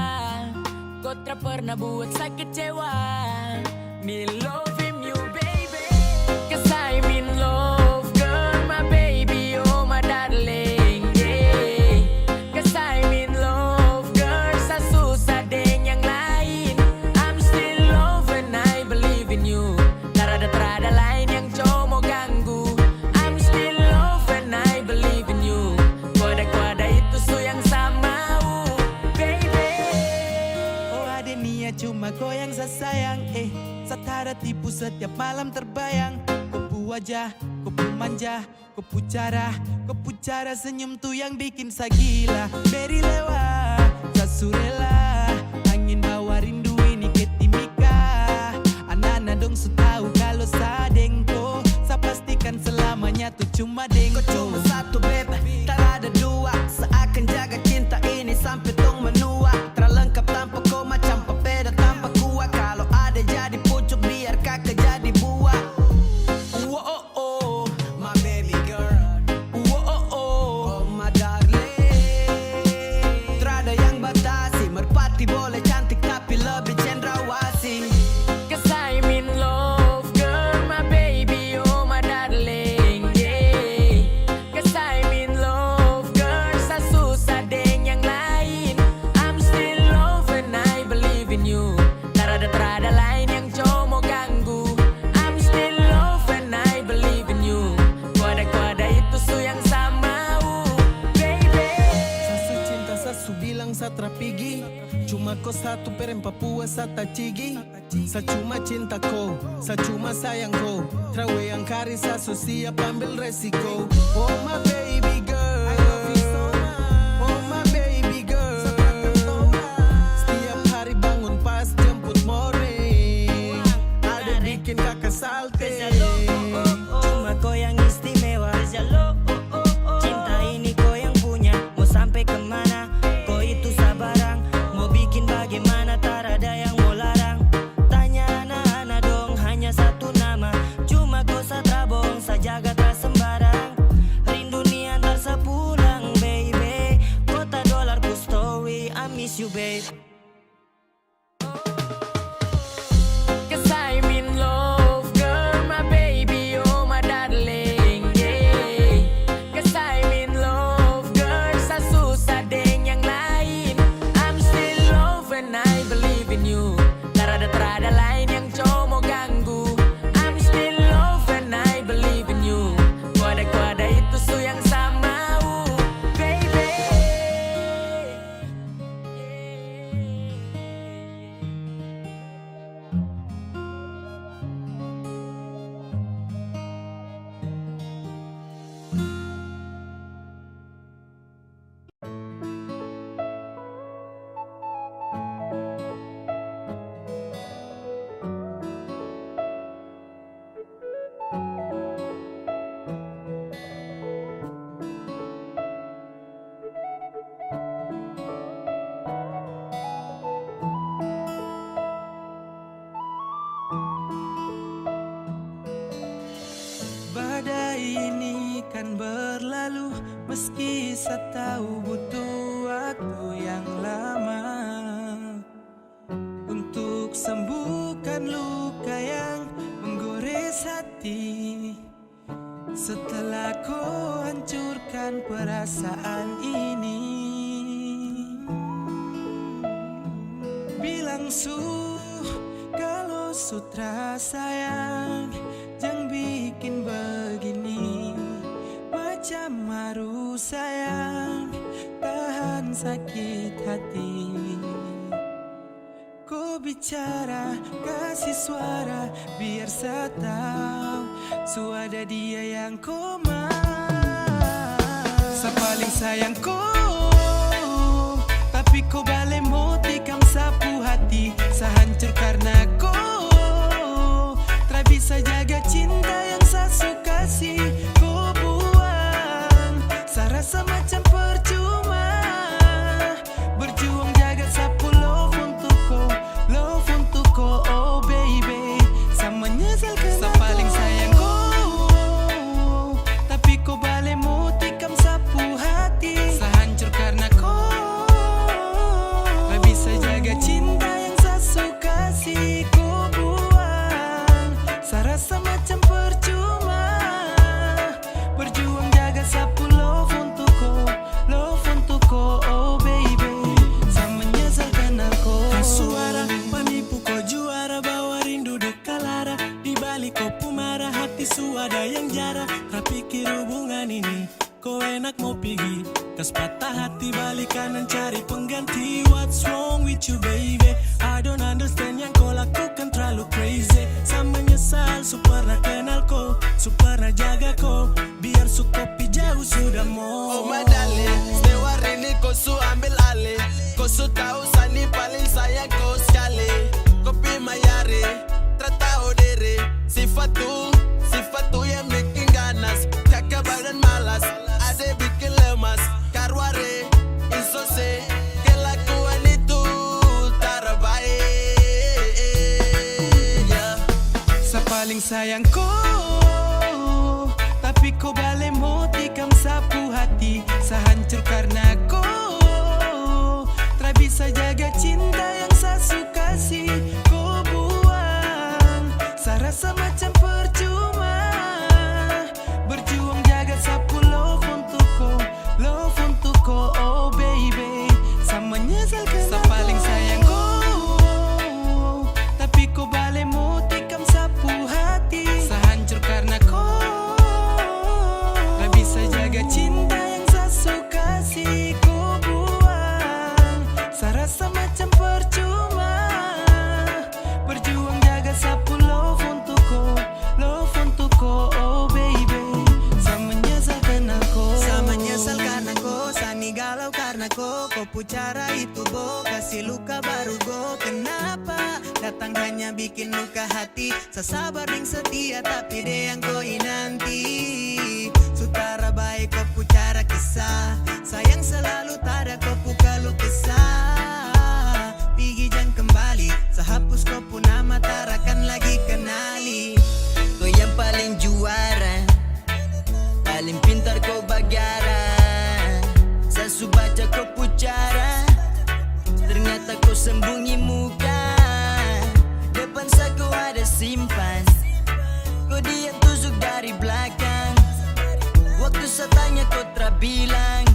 Kau tak pernah buat sakit cewa. Me love him you baby. Cause I'm in love girl my baby oh my darling yeah. Cause I'm in love girl sa susah deng yang lain. I'm still love and I believe in you. Trada lain yang cowok mau ganggu. I'm still love and I believe in you. Kuada-kuada itu su yang sama baby. Oh ada niat cuma goyang sayang Satara tipu setiap malam terbayang. Kopu wajah, kopu manja, kopu cara senyum tuh yang bikin saya gila. Beri lewa, sasurela, angin bawa rindu ini ke timika. Anak-anak dong su tahu kalau sadengko, saya pastikan selamanya tuh cuma dengko. Kau cuma satu bebe, tak ada dua. Seakan jaga cinta ini sampai tong menua. Terlengkap tanpa kau macam papeda tanpa kuah. Kalau ada jadi pucuk biar kakak jadi buah. Oh oh oh, my baby girl. Oh oh oh, my darling. Terada yang batasi, merpati boleh cantik tapi lebih cendrawasih. Cause I'm in love girl my baby oh my darling yeah. Cause I'm in love girl sa susah deng yang lain. I'm still love and I believe in you. Trada lain yang cowok mau ganggu. I'm still love and I believe in you. Kuada-kuada itu su yang sama baby. Sasu cinta sasu bilang sa trapigi. Cuma kau satu perem Papua sa tacigi. Sa cuma cinta kau, sa cuma sayang kau. Trawe yang kari sasu siap ambil resiko. Oh my baby girl, oh my baby girl. Setiap hari bangun pas jemput morning, ada bikin kakak salte. Cuma kau yang istimewa. Cinta ini kau yang punya. Mau sampai kemana? Kau itu sabarang. Mau bikin bagaimana? Tak ada yang mau larang. Cause I'm in love, girl, my baby, oh my darling, yeah. Cause I'm in love, girl, sa susah deng yang lain. I'm still love and I believe in you. Terada lain yang coba mau ganggu. I'm still love and I believe in you. Kuada itu su yang sama, baby. Badai ini kan berlalu, meski saya tahu butuh waktu yang lama untuk sembuhkan luka yang menggores hati. Setelah kau hancurkan perasaan ini, bilang kalau sutra sayang, jangan bikin begini. Macam haru sayang, tahan sakit hati. Kau bicara, kasih suara, biar saya tahu suada dia yang kau mau. Saya paling sayang kau, tapi kau balik mau tikam sapu hati. Saya hancur karena kau tak bisa jaga cinta yang saya suka kasih. Kau buang, saya rasa macam percuma berjuang jaga sapu love untuk kau, oh baby. Saya menyesalkan saya paling sayang kau, tapi kau balik mau tikam sapu hati. Saya hancur karena kau tak bisa jaga cinta yang saya suka kasih. Kau buang, saya rasa macam percuma berjuang jaga sapu love untuk kau, oh baby. Saya menyesalkan aku. Suara penipu kau juara, bawa rindu duka lara. Di balik kau pumarah, hati suada yang jara. Kau pikir hubungan ini kau enak mau pergi, kas patah hati balik kanan cari pengganti. What's wrong with you baby? I don't understand yang kau lakukan terlalu crazy. Saya menyesal su pernah kenal kau, su pernah jaga kau, biar su kopi jauh sudah mau. Oh my darling, setiap hari ini kau su ambil alih. Kau su tahu Sani paling sayang kau sekali. Kopi mayari, tak tahu diri. Sifat tu yang bikin ganas. Kakak badan malas, ade bikin lemas. Karware, insose, kelakuan itu terbaik, yeah. Saya paling sayang kau, tapi kau balik mau tikam sapu hati. Saya hancur karena kau tak bisa jaga cinta yang saya suka kasih. Kau buang, saya rasa macam percuma berjuang jaga sapu love untuk kau, oh baby. Saya menyesalkan saya paling sayang kau, tapi kau balik mau tikam sapu hati. Saya hancur karena kau tak bisa jaga cinta yang saya suka kasih. Kau buang, saya rasa macam percuma berjuang jaga sapu love untuk kau, oh baby. Saya menyesalkan aku, Sani galau karena kau pucara itu bo, kasih luka baru go. Kenapa datang hanya bikin luka hati? Saya sabar dan setia tapi dia yang kau nanti. Sutara baik kau pucara kisah, sayang selalu tada kau kalau kesah. Pergi jangan kembali, saya hapus kau pun nama tarakan lagi kenali. Kau yang paling juara, paling pintar kau bagara. Saya su baca kau pucara, ternyata sembunyi muka, depan saku ada simpan. Kau diam tusuk dari belakang, waktu saya tanya kau terbilang,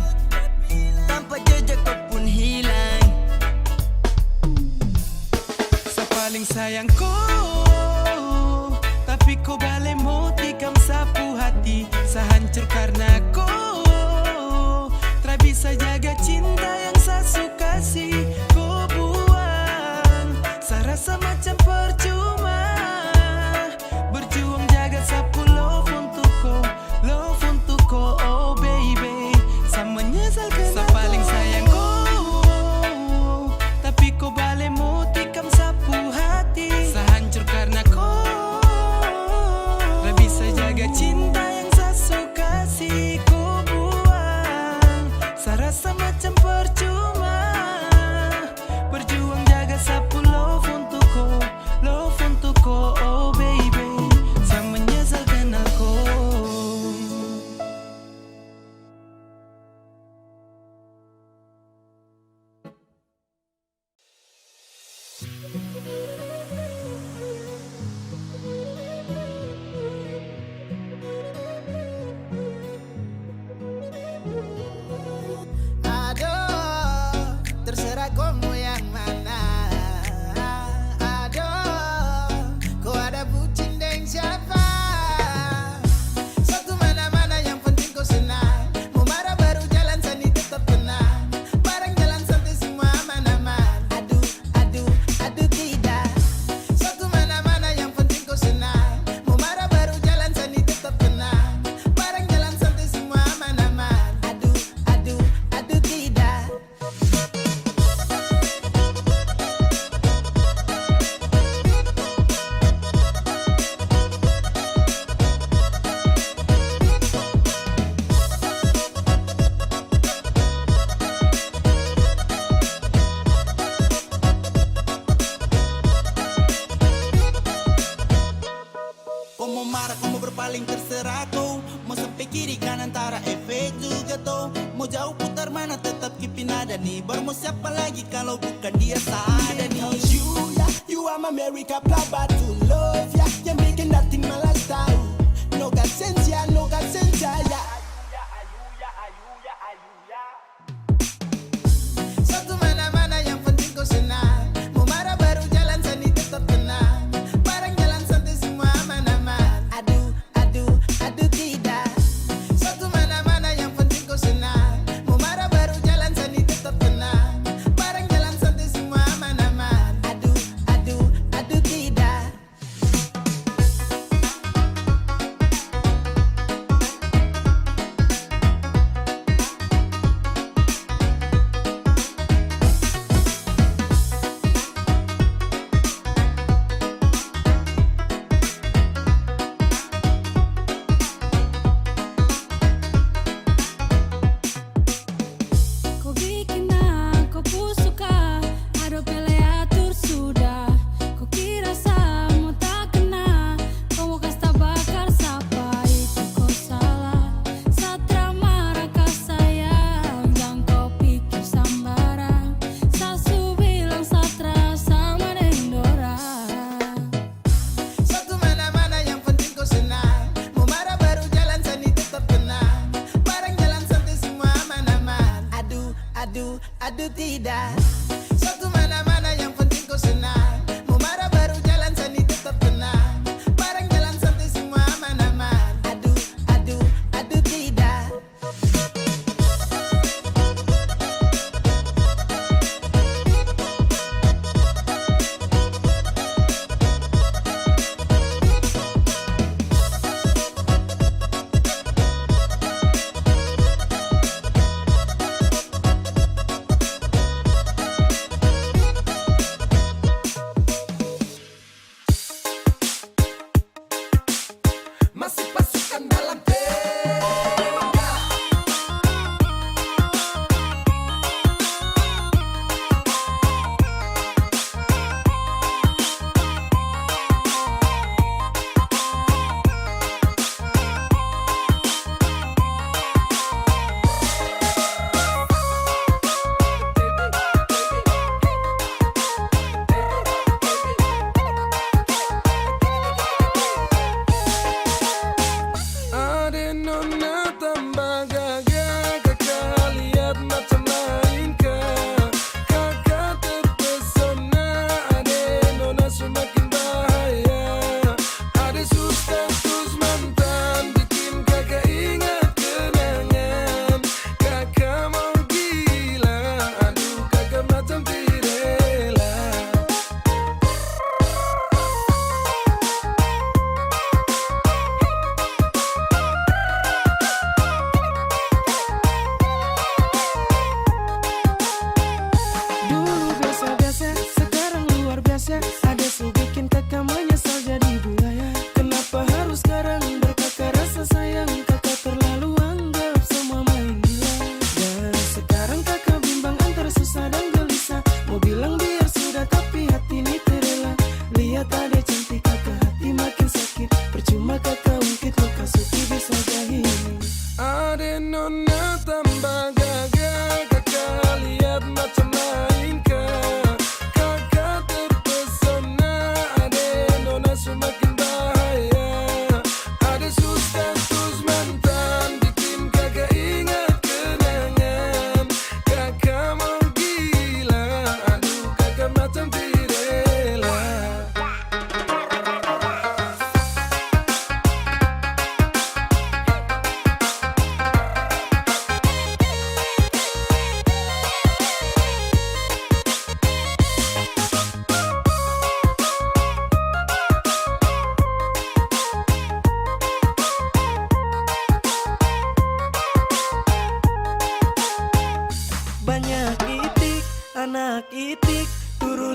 tanpa jejak kau pun hilang. Sa paling sayang ko, tapi kau balik mau tikam sapu hati. Sa hancur karena kau tak bisa jaga cinta yang saya suka sih. Kau buang, saya rasa macam percuma berjuang jaga sapu love untuk kau, oh baby. Saya menyesal karena sa paling sayang kau, tapi kau balik mau tikam sapu hati. Sa hancur karena kau tak bisa jaga cinta yang saya suka sih. Kau buang, saya rasa macam percuma berjuang jaga sapu love untuk kau, oh baby. Saya menyesal kenal kau. Aduh, terserah kamu yang mana. Aduh, kau ada bucin dengan siapa? Satu mana-mana yang penting kau senang. Mau marah baru jalan sani tetap tenang. Bareng jalan santai semua aman-aman. Aduh, aduh, aduh tidak. Satu mana-mana yang penting kau senang. Mau marah baru jalan sani tetap tenang. Bareng jalan santai semua aman-aman. Aduh, aduh, aduh tidak. Kau mau marah, kau mau berpaling terserah kau. Mau sampai kiri kanan antara efek juga tuh. Mau jauh putar mana tetap kipin ada nih. Baru mau siapa lagi kalau bukan dia ada nih. You are my America plaba to love ya. Yang bikin dating malas tahu. No got sense ya, ya. Satu mana-mana yang penting kau senang. Mau marah baru jalan sani tetap tenang. Bareng jalan santai semua aman-aman. Aduh, aduh, aduh tidak. Satu mana-mana yang penting kau senang. Mau marah baru jalan sani tetap tenang. Bareng jalan santai semua aman-aman. Aduh, aduh, aduh tidak.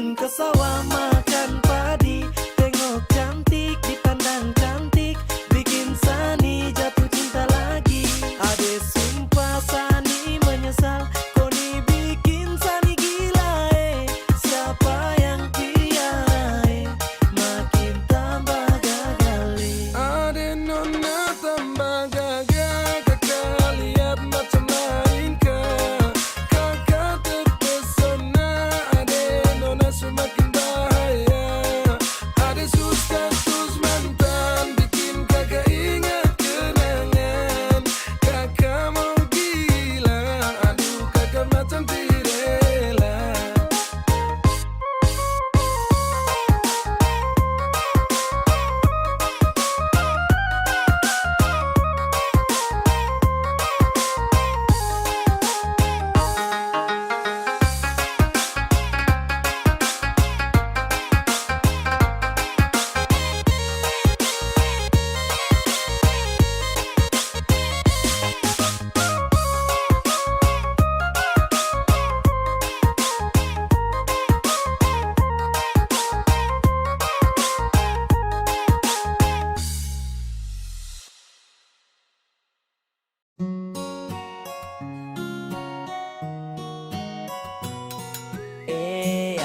Turun ke sawah makan padi, tengok cantik dipandang cantik, bikin Sani jatuh cinta lagi. Ade sumpah Sani menyesal, Koni bikin Sani gila siapa yang piara makin tambah gagal. Ade nona tambah gagal, kakak lihat macam lain kah? Kakak terpesona, ade nona semakin bahaya. Ade status mantan, bikin kakak ingat kenangan. Kakak mau gila, aduh kakak macam tirela.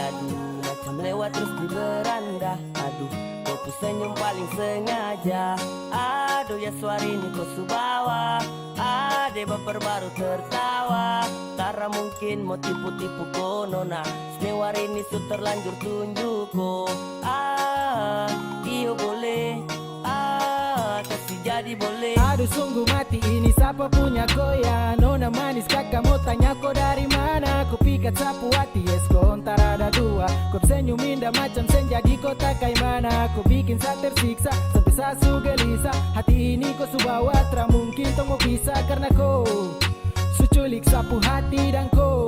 Aduh, macam lewat terus di beranda. Aduh, kau senyum paling sengaja. Aduh, ya suara ini kau subawa. Ade baper baru tertawa. Tara mungkin mau tipu-tipu ko nona. Senewar ini su terlanjur tunjuk ko. Iyo boleh. Kasih jadi boleh. Aduh sungguh mati ini siapa punya koya. Nona manis kakak mau tanya kau dari mana. Kau pikat sapu hati yes kau antara ada dua. Kau senyum indah macam senja di kota kayak mana. Kau bikin saya tersiksa sampai saya su gelisah. Hati ini kau su bawa tra mungkin tong mau bisa. Karena kau su culik sapu hati dan kau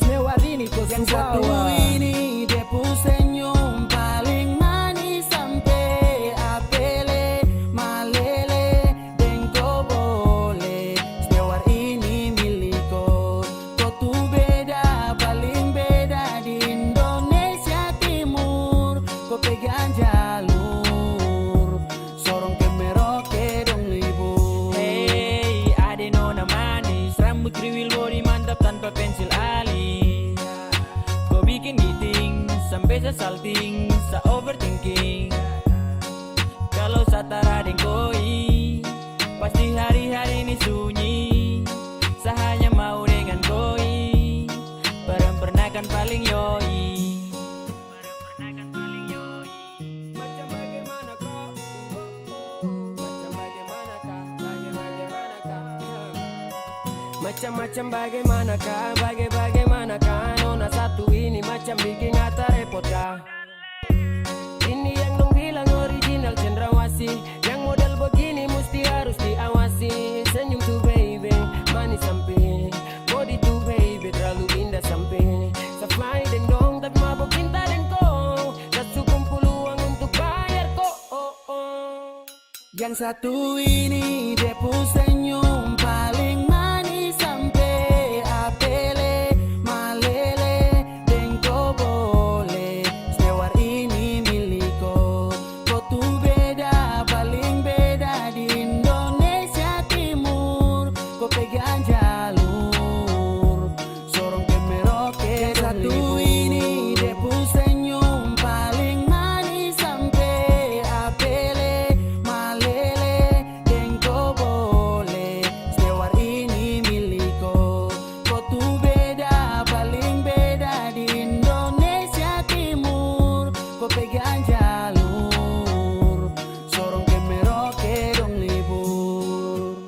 semewar ini kau su bawa. Yang satu ini dia pu senyum paling manis sampai apele malele dan kau boleh. Semewar ini milik kau. Kau tuh beda paling beda di Indonesia Timur. Kau pegang jalur sorong ke Merauke dong libur. Hey ade nona manis, rambut kriwil body mantap tanpa pensil alis. Kau bikin meeting sampai saya salting, saya overthinking. Kalau saya tara deng koi, pasti hari-hari ini sunyi. Saya hanya mau dengan koi, perem-pernakan paling yoi. Macam bagaimana kau? Macam bagaimanakah? Macam-macam bagaimanakah? Bagaimanakah? Nona satu ini macam bikin hata repot kah? Ini yang dong bilang original cendrawasih. Yang model begini mesti harus diawasi. Senyum tuh baby, manis sampai body tuh baby, terlalu indah sampai sampai dan dong tapi mabok cinta dan kau. Tak cukup peluang untuk bayar kok. Yang satu ini dia pu senyum paling manis sampai apele malele dan kau boleh. Semewar ini milik kau. Kau tuh beda paling beda di Indonesia Timur. Kau pegang jalur sorong ke Merauke. Yang satu ini dia pu senyum paling manis sampai apele malele dan kau boleh. Semewar ini milik kau. Kau tuh beda paling beda di Indonesia Timur. Kau pegang jalur sorong ke Merauke dong libur.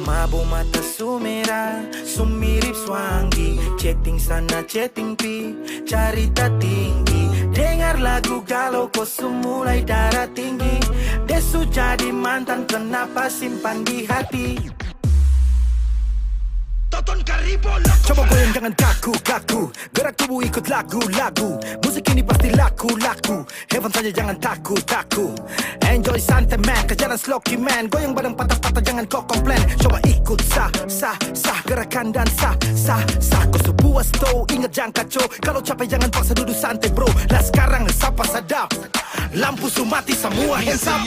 Mabo mata sumera, sumirip swangi. Chatting sana, chatting pi, carita tinggi. Dengar lagu galau kau mulai darah tinggi. Desu jadi mantan kenapa simpan di hati. Coba goyang jangan kaku-kaku, gerak tubuh ikut lagu-lagu. Musik ini pasti laku-laku. Heaven saja jangan takut-takut. Enjoy santai man, kejalan sloki man. Goyang badan patah-patah jangan kau komplain. Coba ikut sah, gerakan dan sah. Kau sebuah stow, ingat jangan kacau. Kalau capek jangan paksa duduk santai bro. Lah sekarang sapa sadap, lampu sumati semua hands up.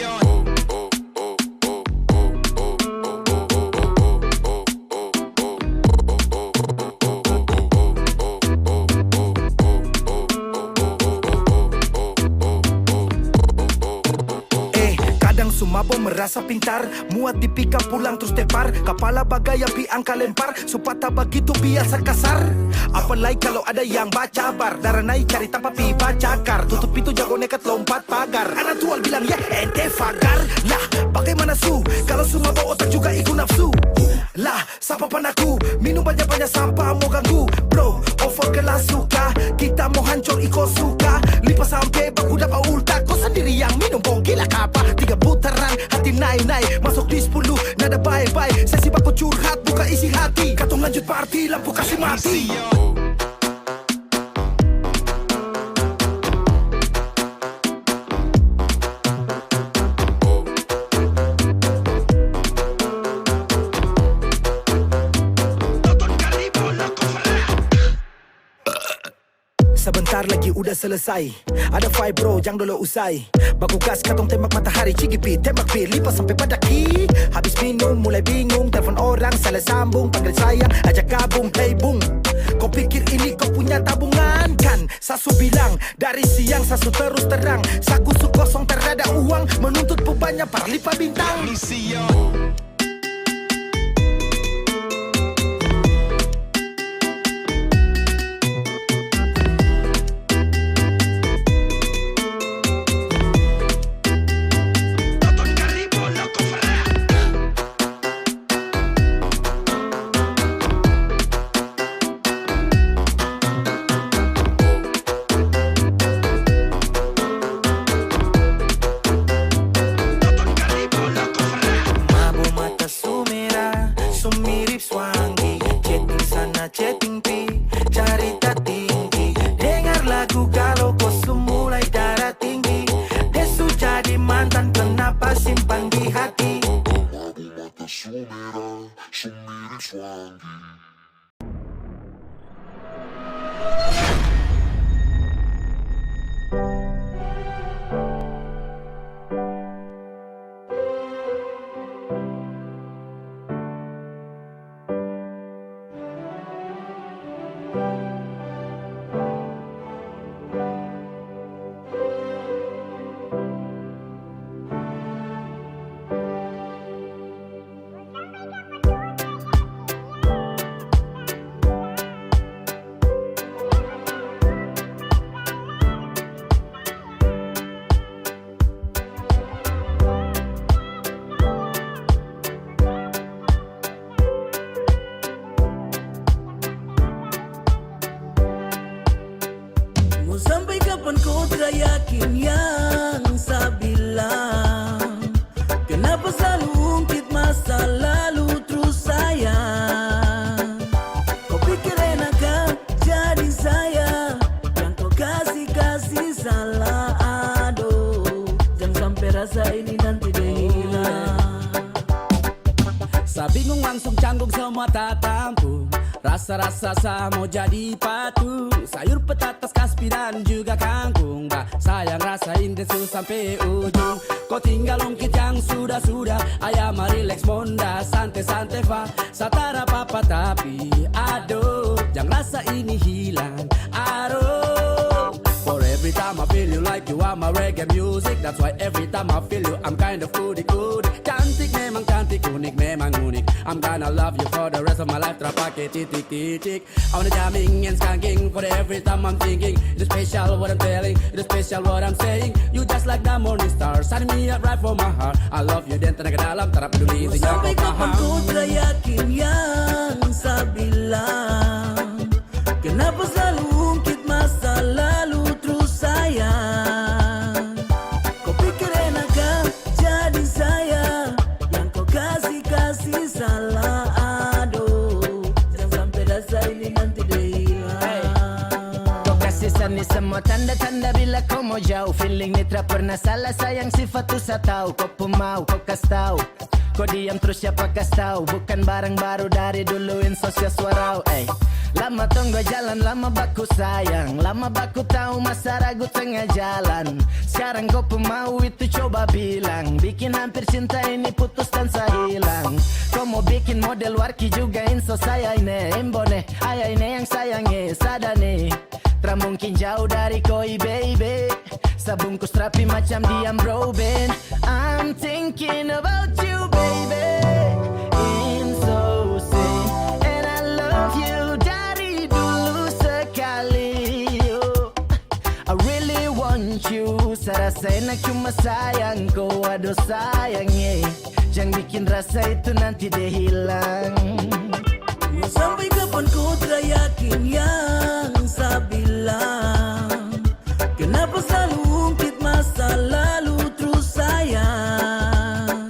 Sumabo merasa pintar, muat dipikap pulang terus tepar. Kepala bagai api angka lempar, supata begitu biasa kasar. Apalagi kalau ada yang baca bar, darah naik cari tanpa pipa cakar. Tutup pintu jago nekat lompat pagar. Anak tual bilang ya ente fagar. Lah bagaimana su, kalau sumabo otak juga ikut nafsu. Lah sapa panaku, minum banyak-banyak sampah mau ganggu. Bro, over kelas suka, kita mau hancur ikut suka. Lipas sampai baku dapat ulta, kau sendiri yang minum bong gila kapa. 3 putaran, hati naik-naik, masuk di 10, nada baik-baik. Sesi baku curhat, buka isi hati. Katong lanjut party, lampu kasih mati. Sebentar lagi udah selesai. Ada fight bro, jangan dulu usai. Baku gas katong tembak matahari. Cigipi, tembak pi, lipas sampai pada ki. Habis minum, mulai bingung. Telepon orang, salah sambung. Panggil sayang, ajak gabung, play boom. Kau pikir ini kau punya tabungan kan? Sasu bilang, dari siang sasu terus terang. Saku su kosong terada uang. Menuntut bebannya para lipa bintang. Sampai kapan kau tak yakin yang saya bilang? Kenapa selalu ungkit masa lalu terus sayang? Kau pikir enakan jadi saya yang kau kasih salah. Aduh, jangan sampai rasa ini nanti dia hilang. Saya bingung langsung canggung semua tak tampung. Rasa-rasa saya mau jadi patung. Sayur petatas kaspi dan juga kangkung. Bah, sayang rasain desu sampai ujung. Kau tinggal ungkit yang sudah-sudah. Ayam relax monda, santai-santai fa. Satara apa-apa tapi aduh, jangan rasa ini hilang. Aduh, for every time I feel you like you are my reggae music. That's why every time I feel you I'm kind of goody-goody. Cantik memang cantik, unik memang unik. I'm gonna love you for the rest of my life. Terpakai titik-titik. I wanna jamming and skanking for every time I'm thinking. It's special what I'm telling, it's special what I'm saying. You just like the morning star, sign me up right for my heart. I love you dan tenaga dalam, tak peduli tinggal kau paham. Kau tak yakin yang saya bilang? Kenapa selalu ungkit masa lalu terus sayang? kasih salah. Aduh, jangan sampai rasa ini nanti dia hilang. Kau kasih sani semua tanda-tanda bila kau mau jauh. Feeling ni tak pernah salah, sayang sifat tu saya tahu. Kau pun mau, kau kasih tahu. Kau diam terus siapa kasih tahu. Bukan barang baru dari dulu sosial suarau. Lama tunggu jalan, lama baku sayang. Lama baku tahu masa ragu tengah jalan. Sekarang kau pun mau itu coba bilang. Bikin hampir cinta ini putus dan saya hilang. Kau mau bikin model warki juga inso saya ini. Imbone, ayah ini yang sayangi, sadane. Tak mungkin jauh dari koi baby. Sabungkus rapi macam diam bro ben. I'm thinking about you baby. In so say, and I love you dari dulu sekali. Oh, I really want you. Serasa enak cuma sayang kau, aduh sayangnya. Jangan bikin rasa itu nanti dia hilang. Mau sampai kapan kau tak yakin yang saya bilang? Kenapa selalu ungkit masa lalu terus sayang?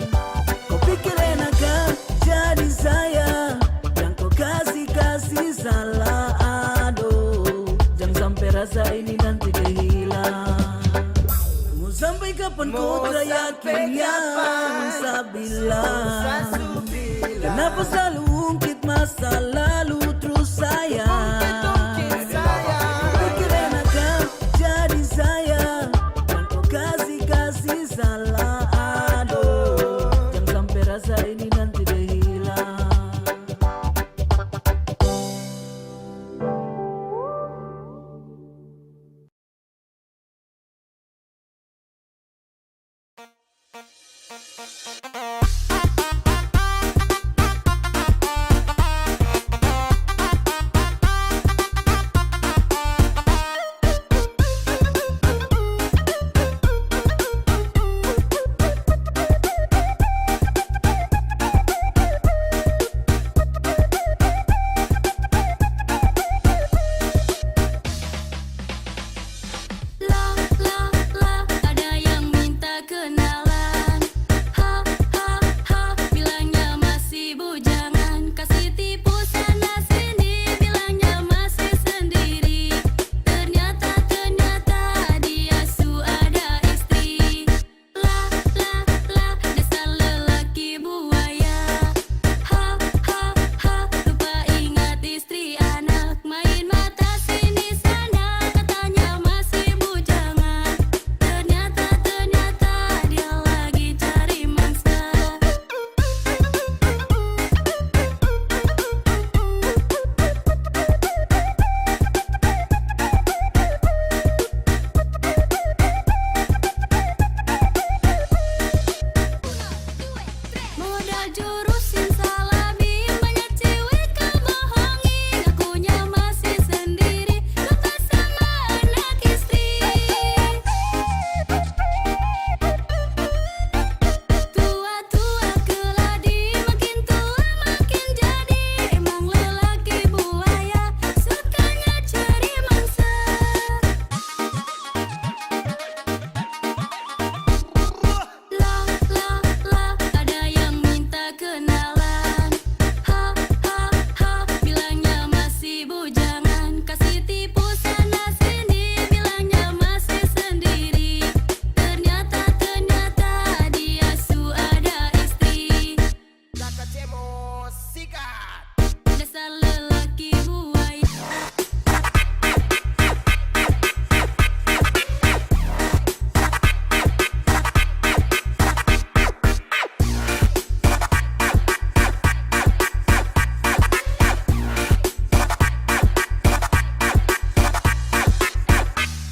Kau pikir enak kan jadi saya yang kau kasih salah. Aduh, jangan sampai rasa ini nanti dia hilang. Mau sampai kapan kau tak yakin yang saya bilang? Kenapa selalu ungkit masa lalu terus sayang? Pikir enak kan jadi saya yang kau kasih salah. Aduh, jangan sampai rasa ini nanti dia hilang. Ada yang minta kenalan. Ha ha ha, bilangnya masih bujangan. Kasih tipu sana sini, bilangnya masih sendiri. Ternyata dia su ada istri. Dasar lelaki buaya. Ha ha ha, lupa ingat istri anak. Main mata sini sana, katanya masih bujangan. Ternyata dia lagi cari mangsa. Modal jurusin salami, banyak cewek kebohongin. Akunya masih sendiri, lupa sama anak istri. Tua-tua keladi, makin tua makin jadi. Emang lelaki buaya, sukanya cari mangsa. Ada yang minta kenalan. Ha ha ha, bilangnya masih bujangan. Kasih tipu sana sini, bilangnya masih sendiri. Ternyata dia su ada istri. Dasar lelaki buaya.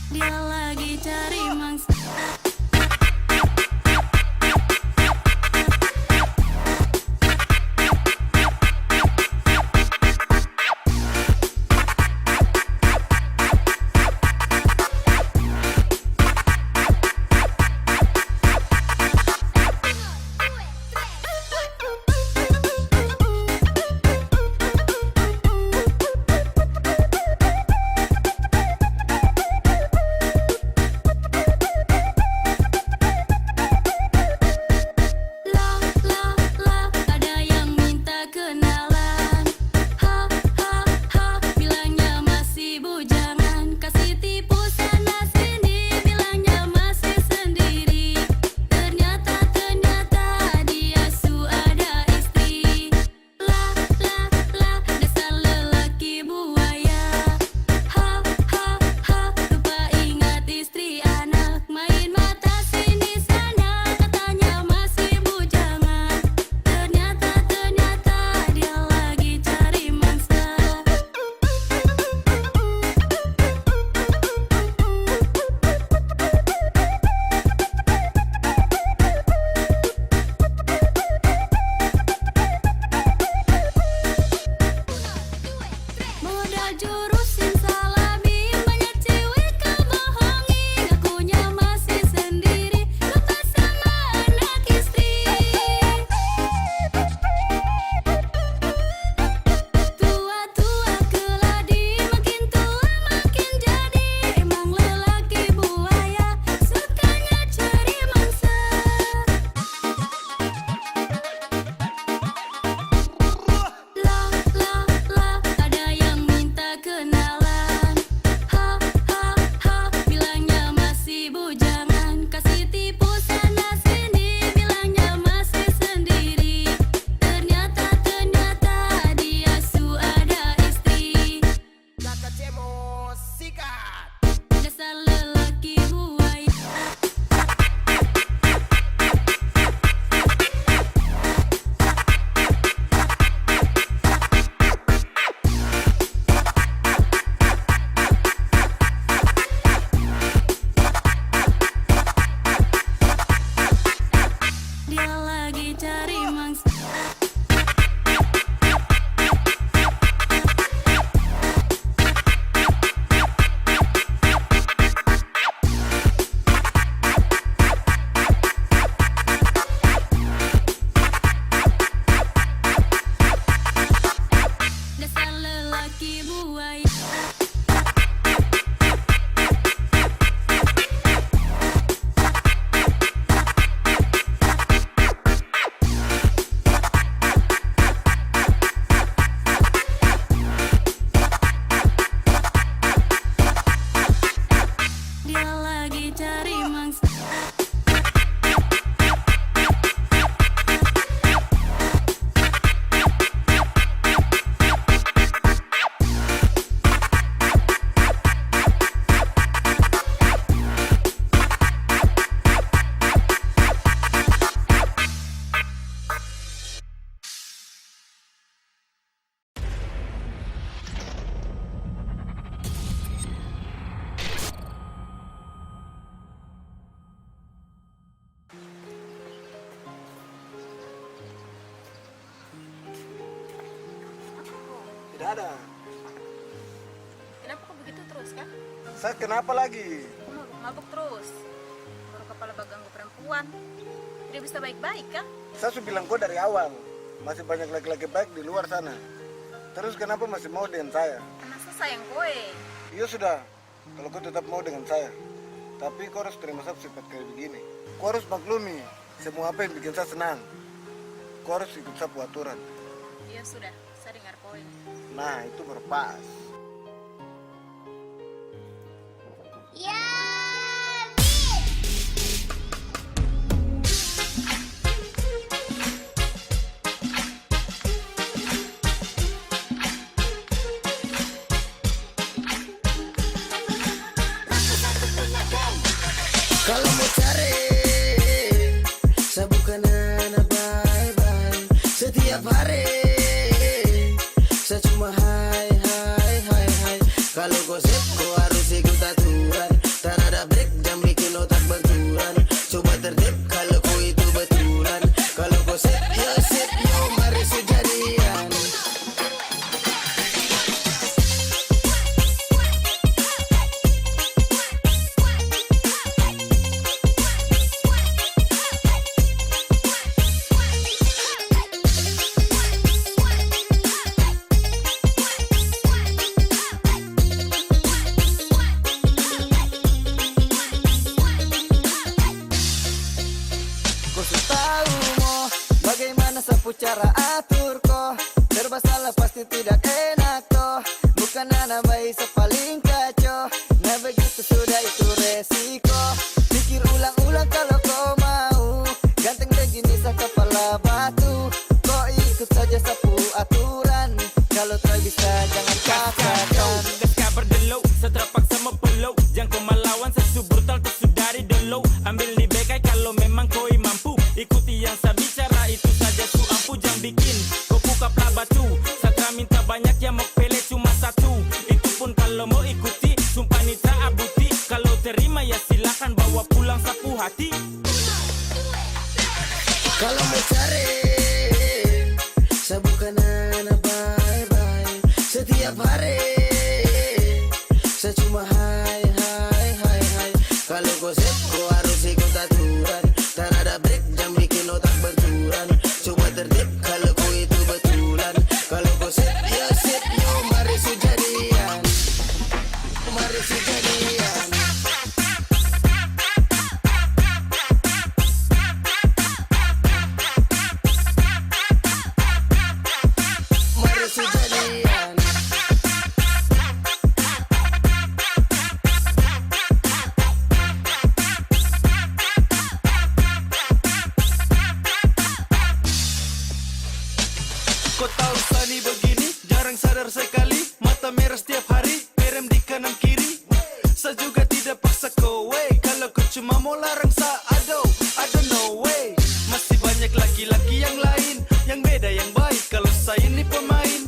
Dia lagi cari mangsa. Tidak ada. Kenapa kok begitu terus kan? Saya kenapa lagi? Mabuk terus. Baru kepala baganggu perempuan. Tidak bisa baik-baik kan? Saya sudah bilang kok dari awal. Masih banyak laki-laki baik di luar sana. Terus kenapa masih mau dengan saya? Karena saya sayang kowe. Iya sudah. Kalau kau tetap mau dengan saya. Tapi kau harus terima saya sifat kayak begini. Kau harus maklumi semua apa yang bikin saya senang. Kau harus ikut sapu aturan. Iya sudah, saya dengar kowe. Nah, itu berpas. Ya. Kalau mau cari, saya bukan anak bye-bye. Setiap hari, saya cuma hai. Kalau gosip, kau harus ikut aturan. Tak ada break, jam bikin otak benturan. Coba tertib, kalau kau itu betulan. Kalau gosip, yo sip, yo mari sejadian. Sapu cara atur ko, serba salah pasti tidak enak toh. Bukan anak bayi sepaling kacau. Nah begitu sudah itu resiko. Pikir ulang-ulang kalau kau mau. Ganteng begini sa kepala batu. Kau ikut saja sapu aturan. Kalau tak bisa jangan katakan. Gas kabar delo, setelah paksa mau pelo. Jangan kau melawan sesu brutal tersudari delo. Ambil di bekai kalau memang kau mampu. Ikuti yang saya bicara itu saja su ampu. Jangan bikin kau buka plah batu. Satra minta banyak yang mau pele cuma satu. Itu pun kalau mau ikuti. Sumpah nitra abuti. Kalau terima ya silakan bawa pulang sapu hati. Kalau mau cari, saya bukan anak bye-bye. Setiap hari, saya cuma hai. Kalau gosip, kau harus ikut aturan. Tak ada break, jam bikin otak benturan. Coba tertib, kalau kau itu betulan. Kalau gosip, yo sip, yo mari sejadian. Mari sejadian. Mari sejadian. Kau tahu Sani begini, jarang sadar sekali. Mata merah setiap hari, merem di kanan kiri. Saya juga tidak paksa kau, wey. Kalau kau cuma mau larang saya, I don't know, way. Masih banyak laki-laki yang lain, yang beda, yang baik. Kalau saya ini pemain,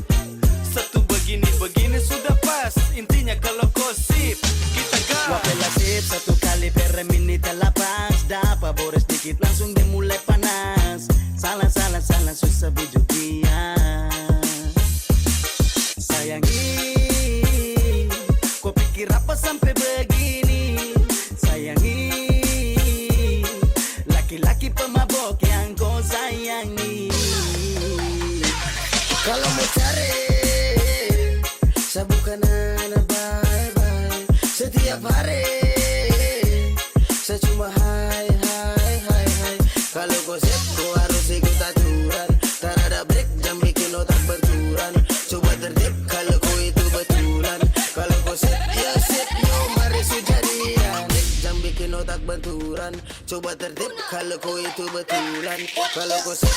satu begini sudah pas. Intinya kalau kau sip, kita gas. Wapela sip, satu kali per minute lapas. Dapat boros dikit langsung dimulai panas. Salah, susah bujuk dia. Sayangi, kau pikir apa sampai begini? Sayangi, laki-laki pemabok yang kau sayangi. Kalau mau cari, saya bukan anak bye-bye. Setiap hari, saya cuma hai. Kalau gosip, kau harus ikut aturan. Tak ada break, jam bikin otak benturan. Coba tertib, kalau kau itu betulan. Kalau gosip, yo sip, yo mari sejadian. Jam bikin otak benturan. Coba tertib, kalau kau itu betulan. Kalau gosip,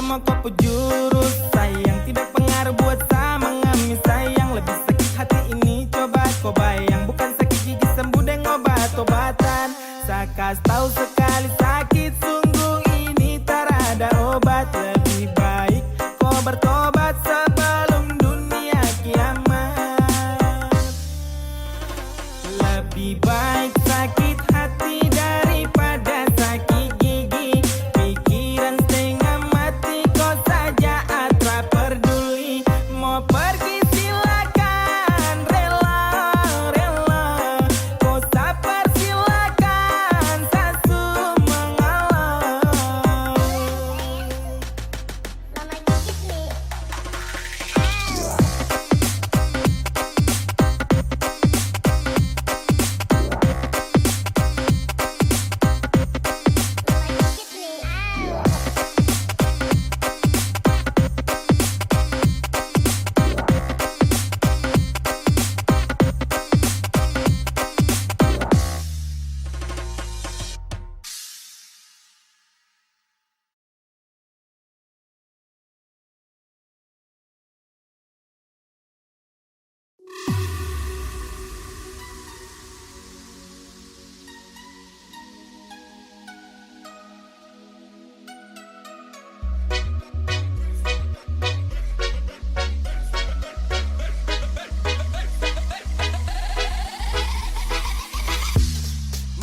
semua kau pujurus. Sayang tidak pengaruh buat sama mengamis sayang. Lebih sakit hati ini coba kau bayang. Bukan sakit gigi sembuh dengan obat-obatan. Saya kasih tahu sekali sakit sungguh ini tak ada obat. Lebih baik kau bertobat sebelum dunia kiamat. Lebih baik sakit hati daripada sakit gigi. Pikiran setengah mati kau saja atrap peduli. Mau pergi silakan rela-rela. Kau sabar silakan sasu mengalah.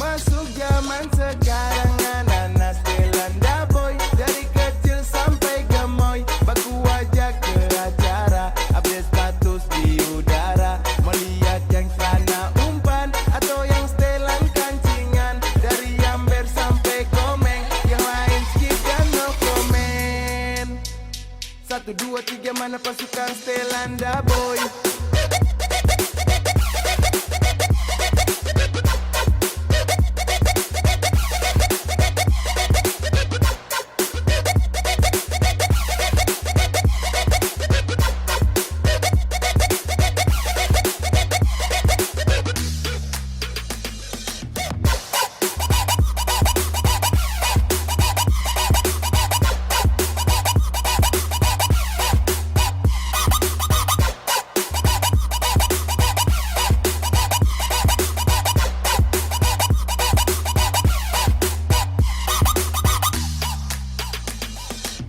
Masuk zaman sekarang ananas Belanda boy. Dari kecil sampai gemoy, baku wajah ke acara, update status di udara. Melihat yang celana umpan atau yang setelan kancingan. Dari Amber sampai Komeng, yang lain skip dan no komen. 1, 2, 3 mana pasukan Stelanda boy.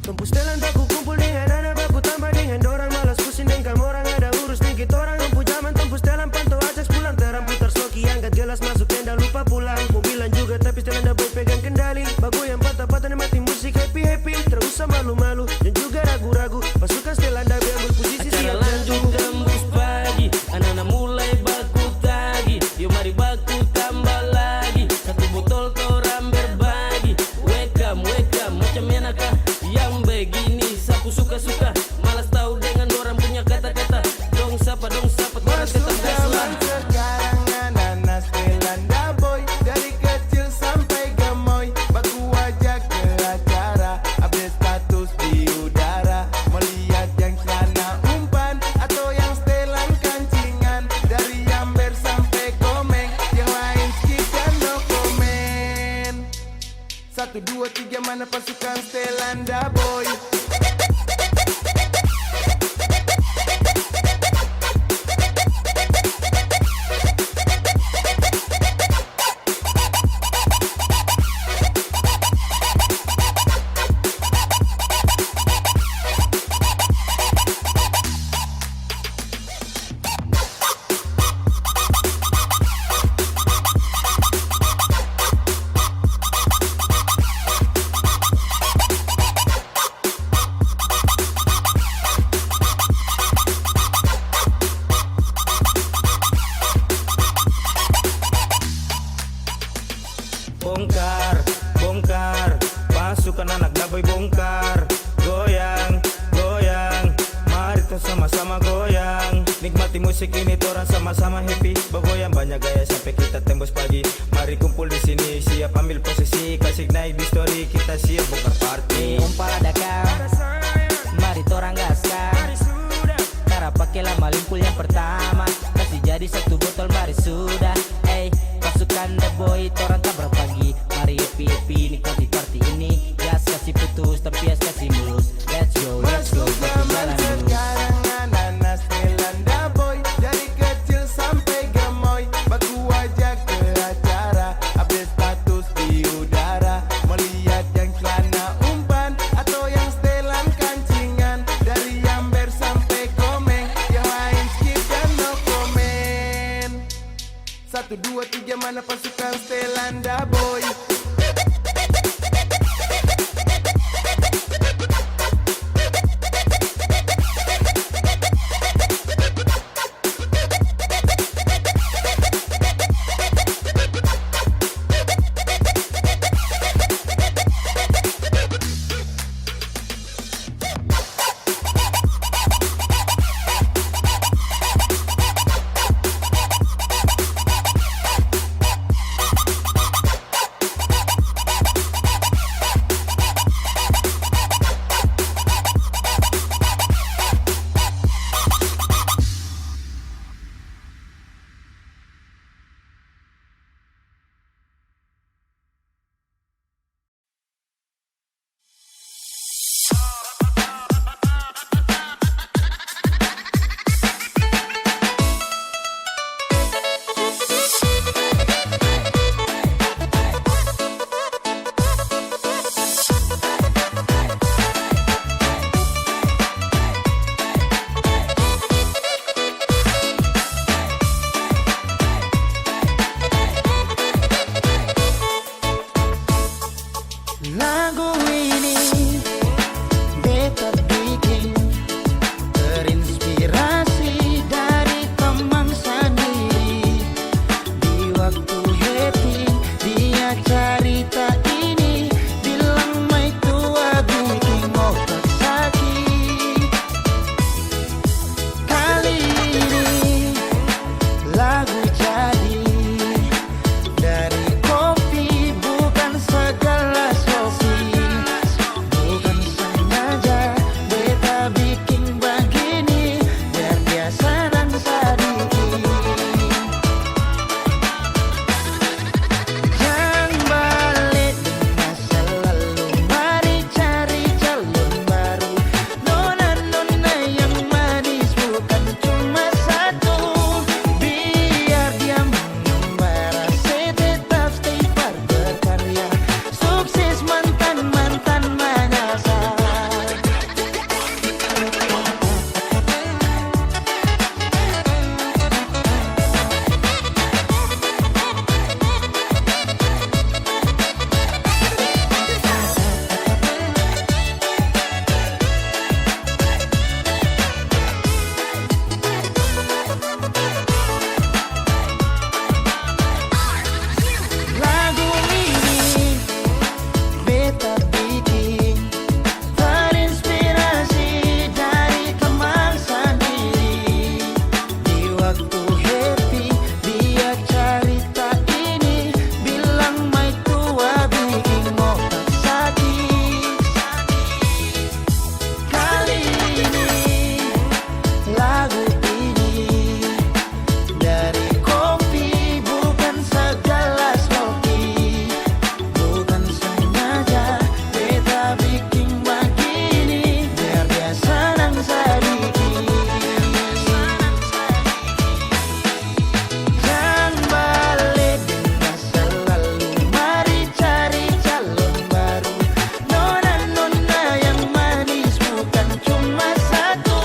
Tumpus telan baku kumpul dengan anak baku tambah dengan dorang. Malas pusing dengan orang ada urus dikit orang. Lampu zaman tumpus telan pantau ajak pulang. Terang putar soki angkat gelas masuk tenda lupa pulang. Mobilan juga tapi telan dah boy pegang kendali. Bagu yang patah-patah mati musik happy-happy. Terus sama malu-malu dan juga ragu-ragu. Pasukan Stelanda ambil posisi siap lanjut tembus pagi. Anak-anak mulai baku tagi. Yuk mari baku tambah lagi. Satu botol toram berbagi. Welcome, welcome, macam enakah yang begini? Sapu suka-suka, malas tahu dengan orang punya kata-kata. Dong sapa orang tetap zaman sekarang ananas Belanda boy. Dari kecil sampai gemoy, baku wajah ke acara, update status di udara. Melihat yang celana umpan atau yang setelan kancingan. Dari Amber sampai Komeng, yang lain skip dan no komen. 1, 2, 3 mana pasukan Stelanda boy. Bongkar, bongkar, pasukan anak daboy bongkar. Goyang, goyang, mari kita sama-sama goyang. Nikmati musik ini torang sama-sama happy. Bergoyang banyak gaya sampai kita tembus pagi. Mari kumpul di sini, siap ambil posisi. Kasih naik di story, kita siap bongkar party. Kumpul ada kau, mari torang gaskan. Cara pakai lama limpul yang pertama. Kasih jadi satu botol mari sudah. Pasukan The Boy, torang tak berbagi. Mari happy-happy nikmati party ini. Gas kasih putus tapi as kasih mulus. Lagu ini beta bikin terinspirasi dari teman sendiri. Di waktu happy dia cerita ini, bilang mai tua bikin otak sakit. Kali ini lagu jadi dari kopi, bukan segelas kopi. Bukan sengaja beta bikin begini, biar biasa dan sedikit. Jangan balik di masa lalu, mari cari calon baru. Nona-nona yang manis bukan cuma satu, biar dia mengembara, saya tetap stay par berkarya. Sukses mantan-mantan menyasar. Lagu ini beta bikin terinspirasi dari teman sendiri. Di waktu happy dia cerita ini, bilang mai tua bikin otak sakit. Kali ini lagu ini dari kopi, bukan segelas kopi. Bukan sengaja beta bikin begini, biar biasa dan sedikit. Jangan balik di masa lalu, mari cari calon baru. Nona-nona yang manis bukan cuma satu,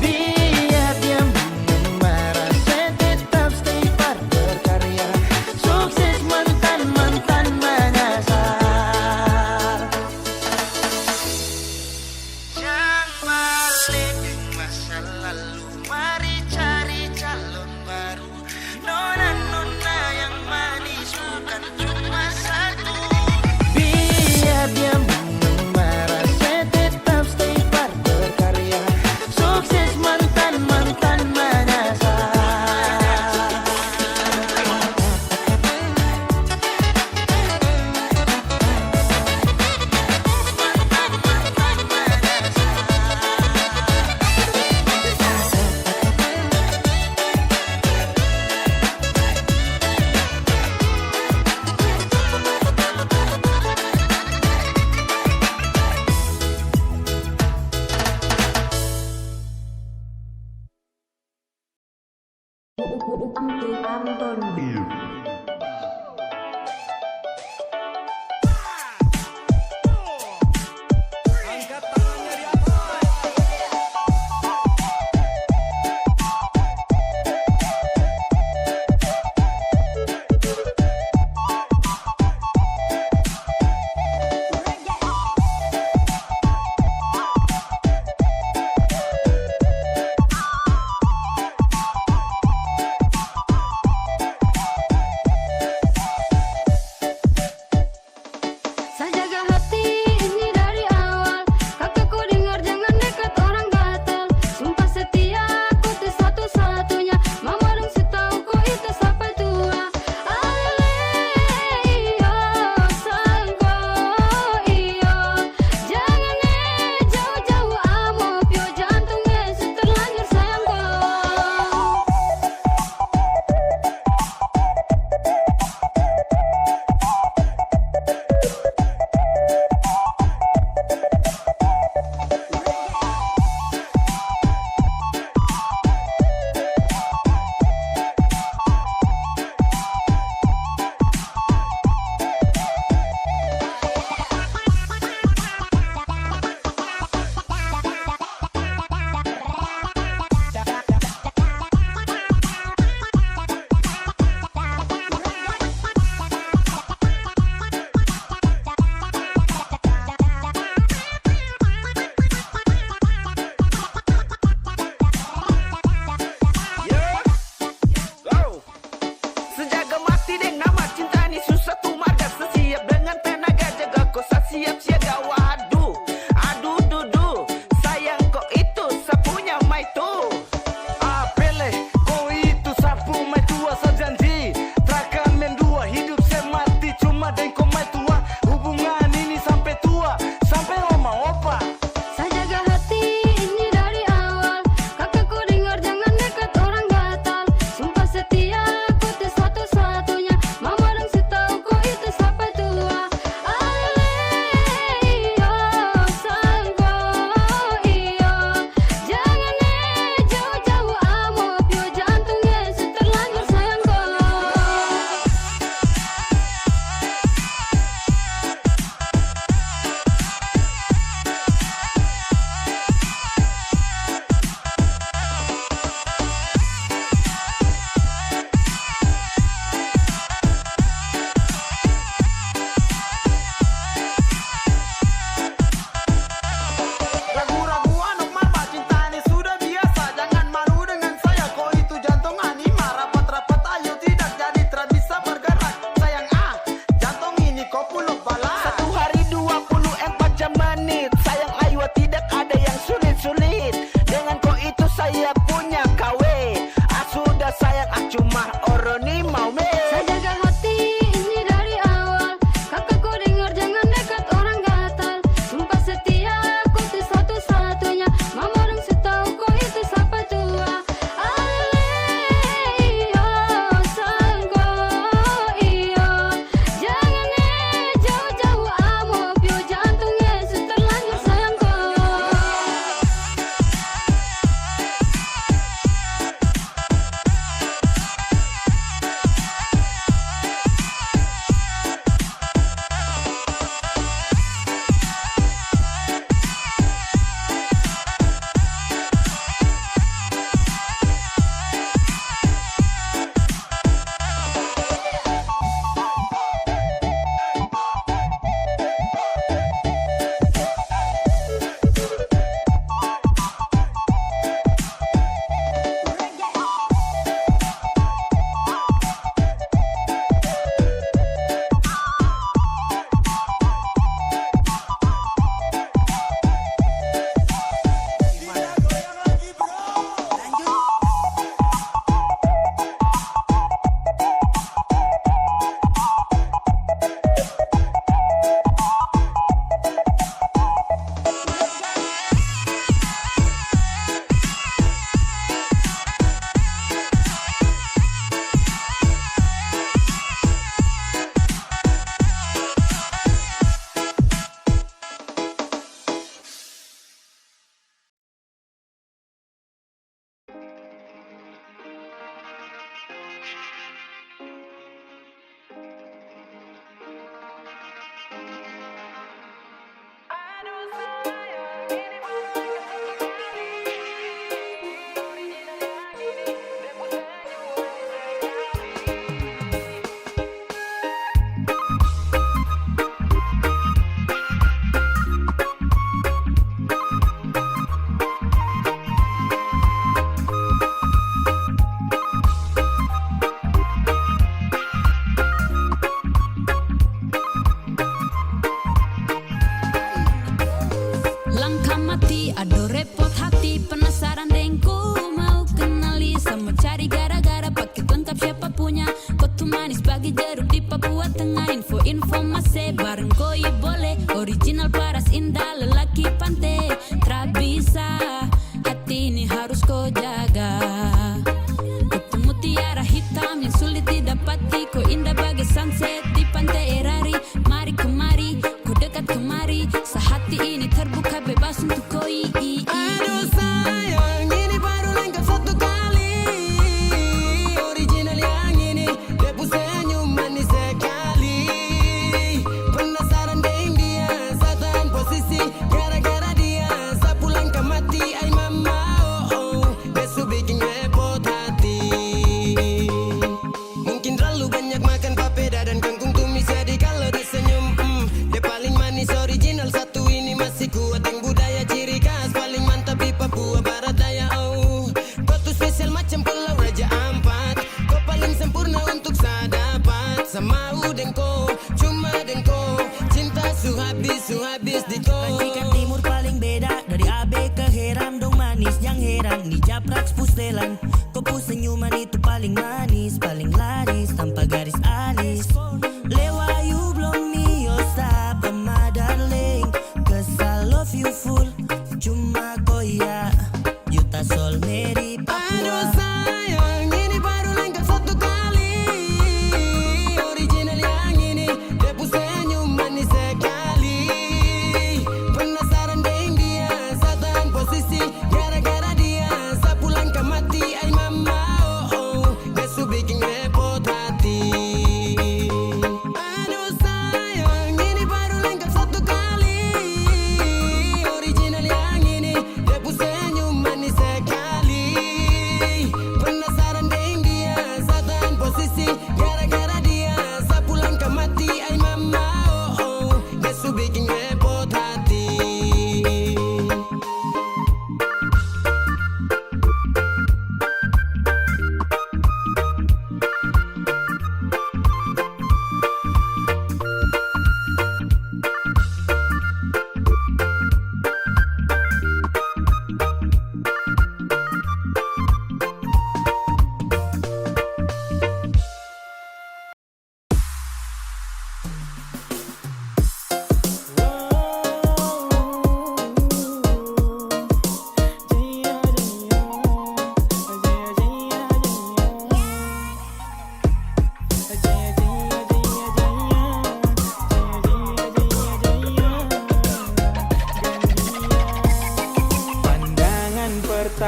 biar dia mengembara, saya tetap stay par berkarya. Sukses mantan-mantan menyasar. Jangan balik di masa lalu, mari cari calon baru. Nona-nona yang manis bukan cuma satu, biar dia mengembara, saya tetap stay par berkarya. Sukses mantan-mantan menyasar.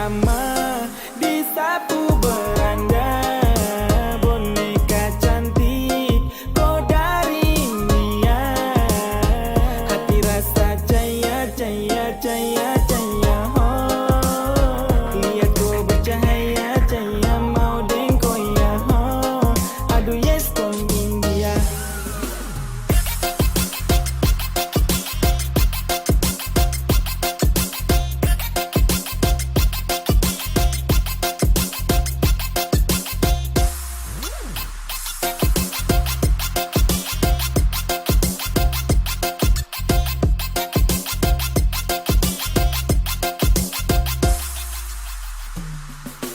pertama disapu beranda, boneka cantik kau dari India, hati rasa jaya jaya jaya jaya, oh lihat kau bercahaya jaya mau dengko ya, oh aduh yes kong India.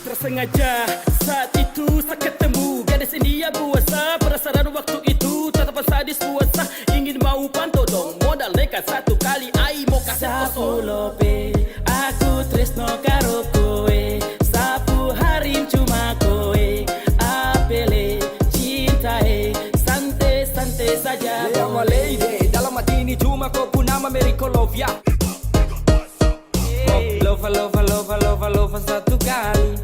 Tersengaja saat itu saya ketemu gadis India buasa, penasaran waktu itu tatapan sadis buasa, ingin mau pantau dong modal nekat satu kali ai mau kasih Sapu foto. lope, aku tresno karo kowe, sapu harim cuma kowe, apele cintae, santai-santai saja. Lama lady, dalam hati ini cuma kau pun nama Miracle Love ya. Lova, lova, lova, lova, lova satu kali.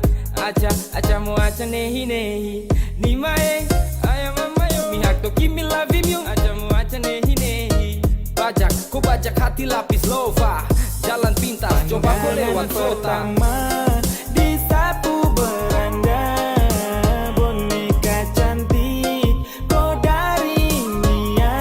Acha mo acha nehi nehi. Ni mae, aya mama yo. Mihak to kimi love you. Acha mo acha nehi nehi. Bajak, ku bajak hati lapis lova. Jalan pintas, coba kau lewat kota. Disapu beranda, boneka cantik kau dari India,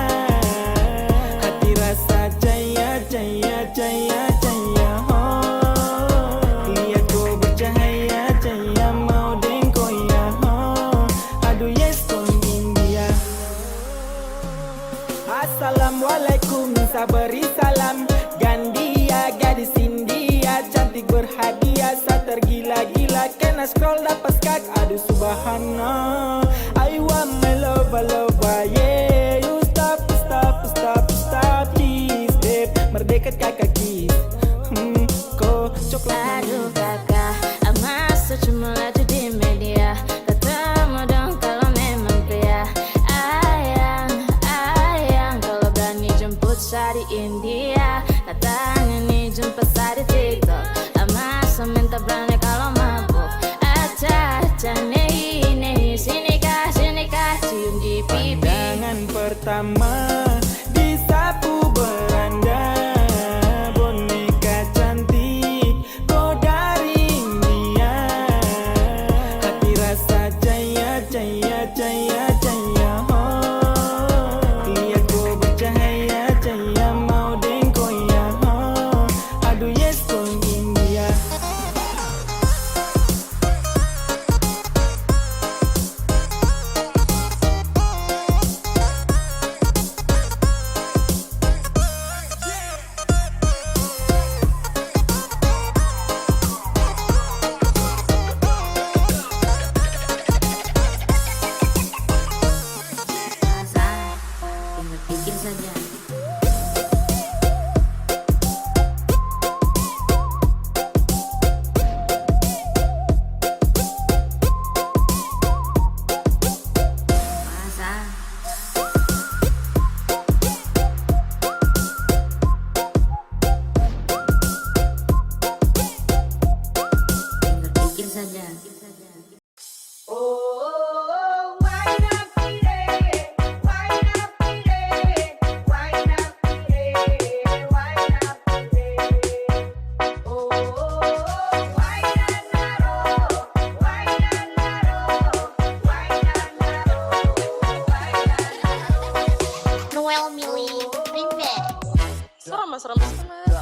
hati rasa jaya jaya jaya jaya, oh lihat kau bercahaya jaya mau dengko ya, oh aduh yes kong India. Assalamualaikum, saya beri salam. Gandia gadis India cantik berhadiah, saya tergila-gila kena scroll dapat skak, aduh subhanallah. I want my love, yeah. You stop, stop, stop, stop, please, babe. Merdeka kakak kiss, kau coklat. Aduh kakak, masa cuma lihat di media, ketemu dong kalau memang pria. Ayang, kalau berani jemput saya di India, katanya nih jemput saya di TikTok. Masa minta berani kalau mabuk. Aca, nehi, sini kah, cium di pipi. Pandangan pertama disapu beranda, boneka cantik kau dari India, hati rasa jaya jaya jaya jaya, oh lihat kau bercahaya jaya mau dengko ya, oh aduh yes kong India. Tinggal pikir saja. Masa tinggal pikir saja. Noel Mili, Rinbe. Mas Ramas kenapa?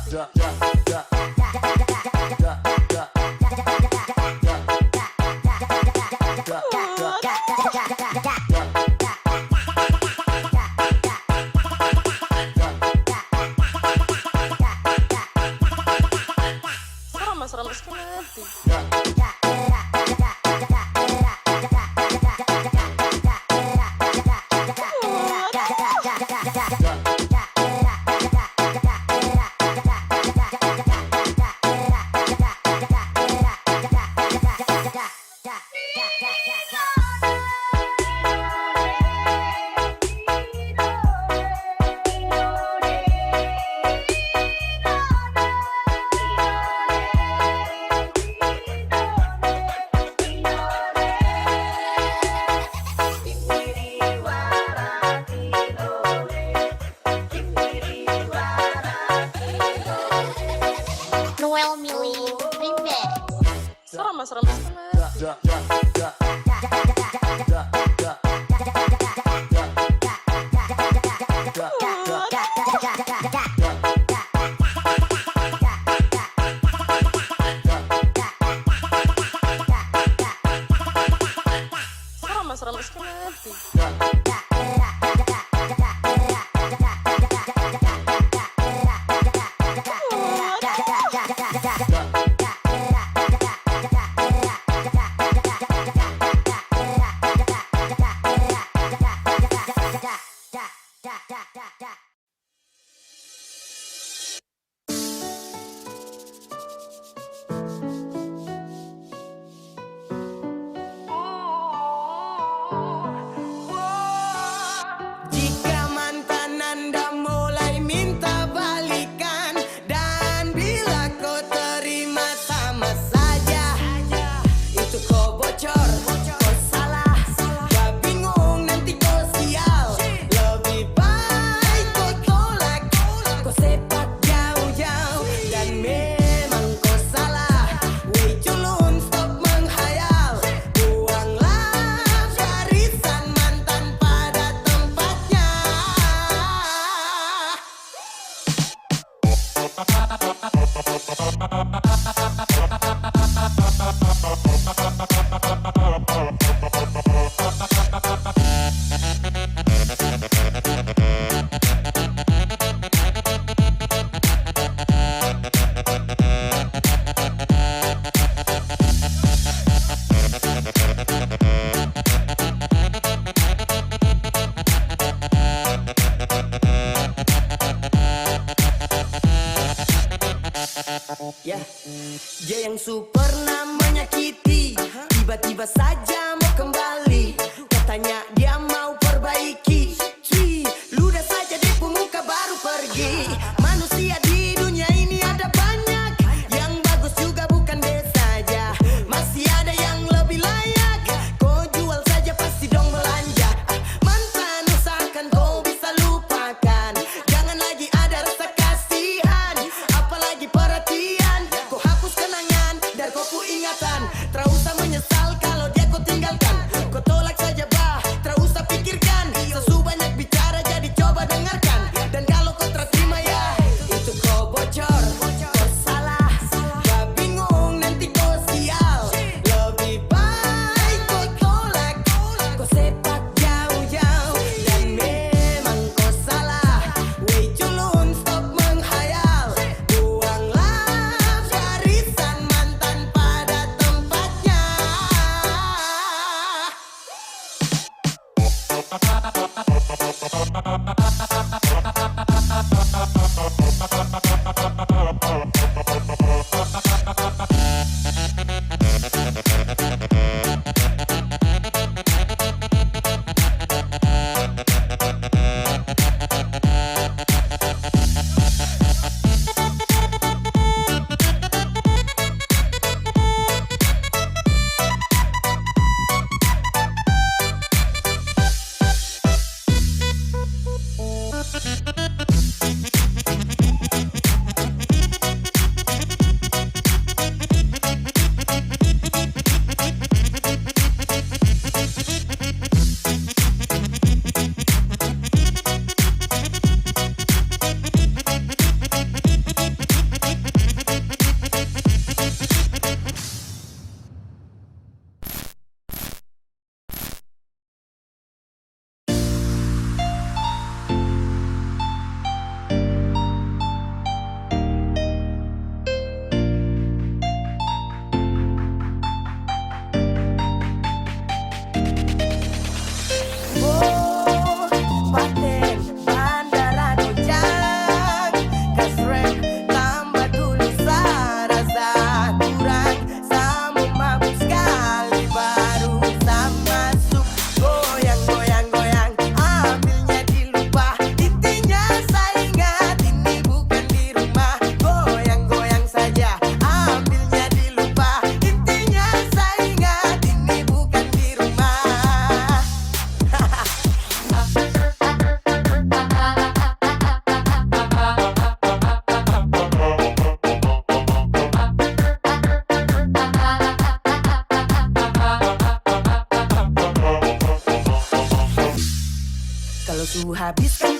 Mas Ramas kenapa? Well Millie Remix. Serem banget. Serem banget. Jika mantan Anda mulai minta balikan, dan bila kau terima sama saja, itu kau bocor, kau salah, gak bingung nanti kau sial. Lebih baik kau tolak, kau sepak jauh-jauh, dan memang kau salah. Wey culun, stop menghayal, buanglah barisan mantan pada tempatnya. Ya, dia yang super pernah menyakiti, tiba-tiba saja mau kembali. Katanya dia mau perbaiki. Cuy, ludah saja dia pun muka baru pergi. Manusia di dunia ini ada banyak, yang bagus juga bukan dia saja. Masih ada yang lebih layak, kau jual saja pasti dong belanja. Mantan usahakan kau bisa lupakan, jangan lagi ada rasa kasihan, apalagi perhatian. Kau hapus kenangan dari kau ingatan, tak usah menyesal kalau dia kau tinggalkan. Kau tolak saja bah, tak usah pikirkan. Sesu banyak bicara jadi coba dengarkan, dan kalau kau tak terima ya habiskan